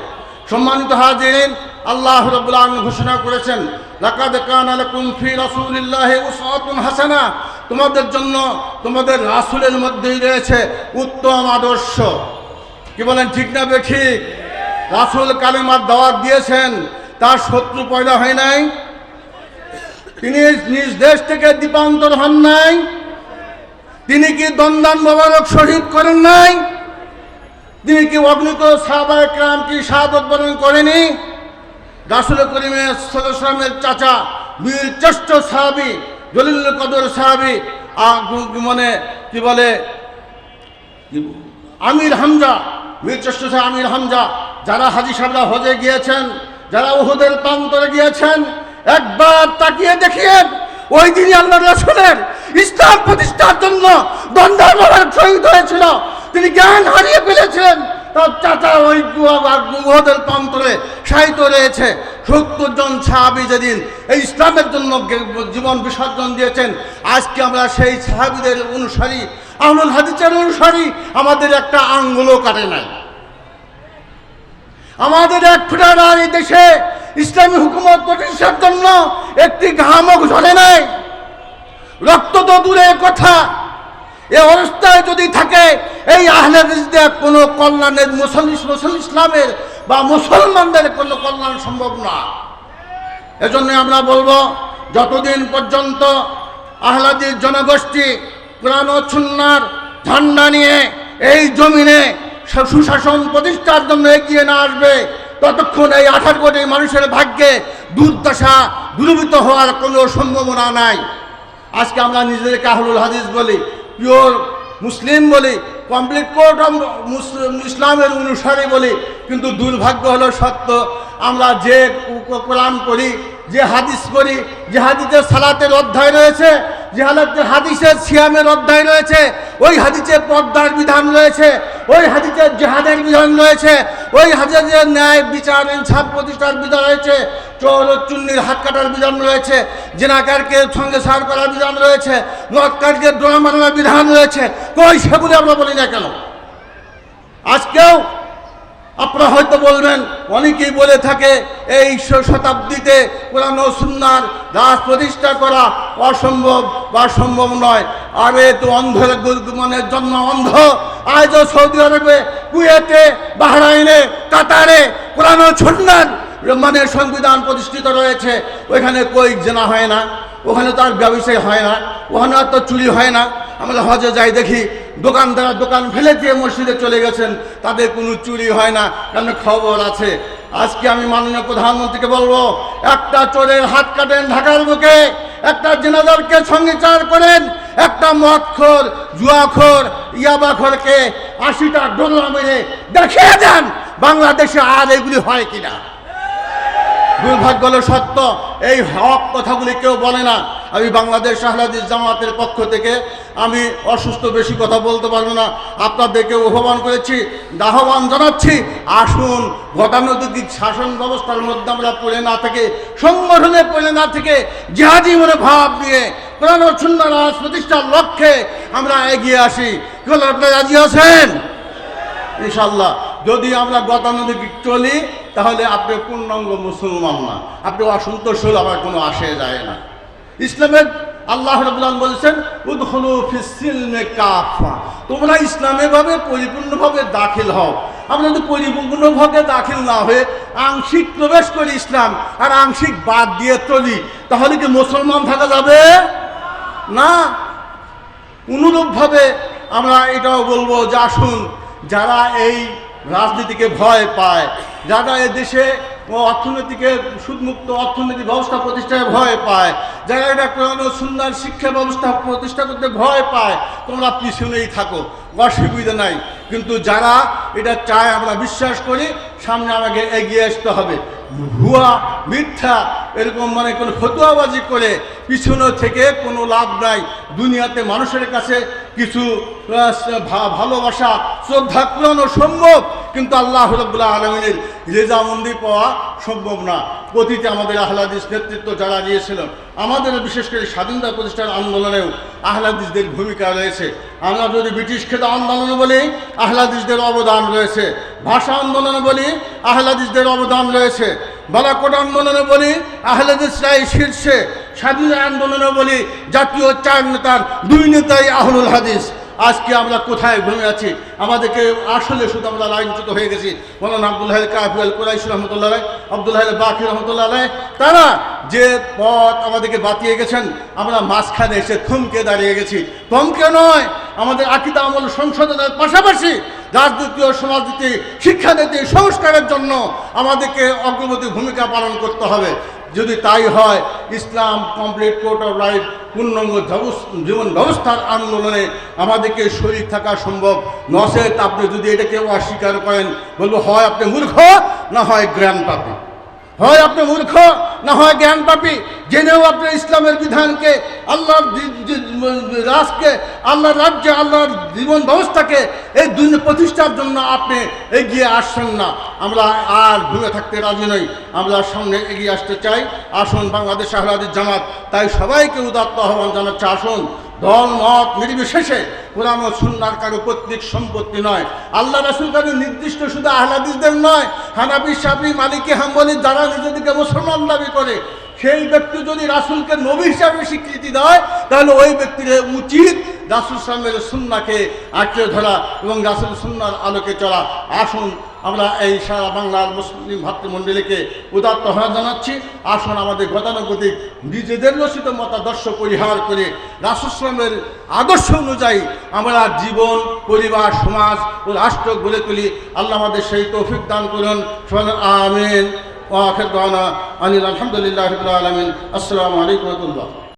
সম্মানিত হাজিরিন, আল্লাহ রাব্বুল আলামিন ঘোষণা করেছেন, লাকাদ কানা লাকুম ফি রাসূলিল্লাহি উসওয়াতুন হাসানাহ, তোমাদের জন্য তোমাদের রাসূলের মধ্যেই রয়েছে উত্তম আদর্শ। কি বলেন, ঠিক না বেঠিক? রাসূল কালেমার দাওয়াত দিয়েছেন, তার শত্রু পয়দা হয় নাই, তিনি নিজ দেশ থেকে দ্বীপান্তর হন নাই, তিনি কি দন্দান মোবারক শহীদ করেন নাই, তিনি কি অগ্নিত সাহাবায়ে কেরাম কি শাহাদত বরণ করেনি? রাসূল করিমের সাল্লাল্লাহু আলাইহি ওয়াসাল্লামের চাচা বীর শ্রেষ্ঠ সাহাবী জলিলুল কদর সাহাবী মানে কি বলে আমির হামজা, বীর শ্রেষ্ঠ সাহাবী আমির হামজা, যারা হাজী সাহেবরা হজে গিয়েছেন, যারা উহুদের প্রান্তরে গিয়েছেন, একবার তাকিয়ে দেখিয়েন ওই দিনই আল্লাহ রাসূলের ইসলাম প্রতিষ্ঠার জন্য দন্দার মোবারক শহীদ হয়েছিল। তিনি জ্ঞান হারিয়ে ফেলেছিলেন, তার চাচা ওই উহুদের প্রান্তরে শাহিদ রয়েছে। 70 জন সাহাবী যেদিন এই ইসলামের জন্য জীবন বিসর্জন দিয়েছেন, আজকে আমরা সেই সাহাবীদের অনুসারী, আহলুল হাদিসের অনুসারী, আমাদের একটা আঙ্গুলও কাটে নাই, আমাদের এক ফুটার এই দেশে ইসলামী হুকুমত প্রতিষ্ঠার জন্য একটি ঘামও ঝরে নাই। রক্ত তো দূরের কথা, এ অবস্থায় যদি থাকে এই আহলে হাদিসদের কোনো কল্যাণের ইসলামের বা মুসলমানদের কোনো কল্যাণ সম্ভব না। এজন্য আমরা বলবো, যতদিন পর্যন্ত আহলে হাদিস জনগোষ্ঠী কোরআন ও সুন্নাহর ঝান্ডা নিয়ে এই জমিনে সুশাসন প্রতিষ্ঠার জন্য এগিয়ে না আসবে, ততক্ষণ এই 18 কোটি মানুষের ভাগ্যে দুর্দশা দূরীভূত হওয়ার কোনো সম্ভাবনা নাই। আজকে আমরা নিজেদেরকে আহলুল হাদিস বলি, পিওর মুসলিম বলি, কমপ্লিট কোর্ট অফ ইসলামের অনুসারী বলি, কিন্তু দুর্ভাগ্য হলো সত্য, আমরা যে কোরআন করি, যে হাদিস করি, যে হাদিসে সালাতের অধ্যায় রয়েছে, যে হাদিসের সিয়ামের অধ্যায় রয়েছে, ওই হাদিসে পর্দার বিধান রয়েছে, ওই হাদিসে জিহাদের বিধান রয়েছে, ওই হাদিসে ন্যায় বিচার ইনসাফ প্রতিষ্ঠার বিধান রয়েছে, চোর ও চুন্নির হাত কাটার বিধান রয়েছে, জেনাকারকে সঙ্গে সার করার বিধান রয়েছে, মদকারকে ডোনা মারানোর বিধান রয়েছে। কই সেগুলি আমরা বলি না কেন? আজকেও আপনারা হয়তো বলবেন, অনেকেই বলে থাকে এই শতাব্দীতে কোরআন ও সুন্নাহর রাজ প্রতিষ্ঠা করা অসম্ভব বা সম্ভব নয়। আরে তো অন্ধের মনের জন্য অন্ধ। আজও সৌদি আরবে, কুয়েতে, বাহরাইনে, কাতারে কোরআন ও সুন্নাহর মানে সংবিধান প্রতিষ্ঠিত রয়েছে। ওইখানে কই জেনা হয় না, ওখানে তো আর ব্যবসায় হয় না, ওখানে আর তো চুরি হয় না। আমরা হজে যাই দেখি দোকানদার দোকান ফেলে দিয়ে মসজিদে চলে গেছেন, তাদের কোনো চুরি হয় না, কারণ খবর আছে। আজকে আমি মাননীয় প্রধানমন্ত্রীকে বলবো, একটা চোরের হাত কাটেন ঢাকার বুকে, একটা জেনাদারকে সঙ্গীচার করেন, একটা মদখোর, জুয়াখোর, ইয়াবাখোরকে 80টা ডোলা মেরে দেখিয়ে দেন বাংলাদেশে আর এগুলি হয় কিনা। দুর্ভাগ্য হলো সত্য, এই হক কথাগুলি কেউ বলে না। আমি বাংলাদেশ আহলে হাদিস জামাতের পক্ষ থেকে আমি অসুস্থ, বেশি কথা বলতে পারবো না, আপনাদেরকে আহ্বান করেছি, আহ্বান জানাচ্ছি, আসুন গতানুগতিক শাসন ব্যবস্থার মধ্যে আমরা পড়ে না থেকে, সংগঠনে পড়ে না থেকে, জিহাদি মনে ভাব নিয়ে কোরআন ও সুন্নাহর রাজ প্রতিষ্ঠার লক্ষ্যে আমরা এগিয়ে আসি। কেবল আপনারা রাজি আছেন? ইনশাল্লাহ যদি আমরা গতানুগতিক চলি তাহলে আপনি পূর্ণাঙ্গ মুসলমান না, আপনি অসন্তোষ হলে আমার কোনো আসে যায় না। ইসলামের আল্লাহ রাব্বুল আলামিন বলেছেন, উদখুলু ফিস সিলমি কাফা, তোমরা ইসলামে ভাবে পরিপূর্ণভাবে দাখিল হও। আমরা যদি পরিপূর্ণভাবে দাখিল না হয়ে আংশিক প্রবেশ করি ইসলাম আর আংশিক বাদ দিয়ে চলি, তাহলে কি মুসলমান থাকা যাবে না? অনুরূপভাবে আমরা এটাও বলবো যে আসুন, যারা এই রাজনীতিকে ভয় পায়, যারা এ দেশে অর্থনীতিকে সুদমুক্ত অর্থনৈতিক ব্যবস্থা প্রতিষ্ঠায় ভয় পায়, যারা এটা কোরআন ও সুন্নাহর শিক্ষা ব্যবস্থা প্রতিষ্ঠা করতে ভয় পায়, তোমরা পিছনেই থাকো, অসুবিধা নাই। কিন্তু যারা এটা চায়, আমরা বিশ্বাস করি, সামনে আমাকে এগিয়ে আসতে হবে। ভুয়া মিথ্যা এরকম মানে কোনো ফতুয়াবাজি করে পিছনে থেকে কোনো লাভ নাই। দুনিয়াতে মানুষের কাছে কিছু ভালোবাসা শ্রদ্ধা পূরণও সম্ভব, কিন্তু আল্লাহ রাব্বুল আলামিনের রেজামন্দি পাওয়া সম্ভব না। অতীতে আমাদের আহলে হাদিস নেতৃত্ব যারা দিয়েছিলেন, আমাদের বিশেষ করে স্বাধীনতা প্রতিষ্ঠার আন্দোলনেও আহলে হাদিসদের ভূমিকা রয়েছে। আমরা যদি ব্রিটিশ খেদা আন্দোলনে বলি, আহলে হাদিসদের অবদান রয়েছে। ভাষা আন্দোলনে বলি, আহলে হাদিসদের অবদান রয়েছে। বালাকোট আন্দোলনে বলি, আহলে হাদিসরাই শীর্ষে। স্বাধীনতা আন্দোলনে বলি, জাতীয় 4 নেতার 2 নেতাই আহলুল হাদিস। আজকে আমরা কোথায় ঘুরে আছি? আমাদেরকে আসলে শুধু আমরা লাইনচ্যুত হয়ে গেছি। মৌলানা আব্দুল হাই কাফি আল কুরাইশি রহমতুল্লাহ আলাইহ, আব্দুল হাই বাকি রহমতুল্লাহ আলাইহ, তারা যে পথ আমাদেরকে বাতিয়ে গেছেন, আমরা মাঝখানে এসে থমকে দাঁড়িয়ে গেছি। থমকে নয়, আমাদের আকীদা আমল সংশোধনের পাশাপাশি রাজনীতি ও সমাজনীতি, শিক্ষানীতি সংস্কারের জন্য আমাদেরকে অগ্রগতি ভূমিকা পালন করতে হবে। যদি তাই হয়, ইসলাম কমপ্লিট কোর্ট অফ রাইট পূর্ণাঙ্গ জীবন ব্যবস্থার আন্দোলনে আমাদেরকে শরীক থাকা সম্ভব। নচেত আপনি যদি এটাকে অস্বীকার করেন, বলবো হয় আপনি মূর্খ, না হয় জ্ঞান পাপী। হয় আপনি মূর্খ, না হয় জ্ঞান পাপী। জেনেও আপনি ইসলামের বিধানকে, আল্লাহর রাজকে, আল্লাহর রাজ্যে, আল্লাহর জীবন ব্যবস্থাকে এই দুনিয়া প্রতিষ্ঠার জন্য আপনি এগিয়ে আসছেন না। আমরা আর ঘুরে থাকতে রাজি নই, আমরা সামনে এগিয়ে আসতে চাই। আসুন বাংলাদেশ আহলে হাদিস জামাত তাই সবাইকে উদাত্ত আহ্বান জানাচ্ছে, আসুন দল মত নির্বিশেষে কোরআন ও সুন্নাহর কারো পৈতৃক সম্পত্তি নয়। আল্লাহ রাসূল কারো নির্দিষ্ট শুধু আহলে হাদিসদের নয়, হানাফি, শাফি, মালিকি, হাম্বলি যারা নিজেদেরকে মুসলমান দাবি করে সেই ব্যক্তি যদি রাসূলকে নবী হিসাবে স্বীকৃতি দেয়, তাহলে ওই ব্যক্তির উচিত রাসূল সাল্লাল্লাহু আলাইহি সুন্নাহকে আঁকড়ে ধরা এবং রাসূল সুন্নাহর আলোকে চলা। আসুন আমরা এই সারা বাংলার মুসলিম ভাতৃমণ্ডলীকে উদাত্ত আহ্বান জানাচ্ছি, আসুন আমাদের গতানুগতিক নিজেদের রচিত মতাদর্শ পরিহার করে রাসূল সাল্লাল্লাহু আদর্শ অনুযায়ী আমরা জীবন, পরিবার, সমাজ ও রাষ্ট্র গড়ে তুলি। আল্লাহ আমাদের সেই তৌফিক দান করুন। আমিন। ওয়া আখির দাওয়ানা আনিল আলহামদুলিল্লাহি রাব্বিল আলামিন। আসসালামু আলাইকুম ওয়া রাহমাতুল্লাহ।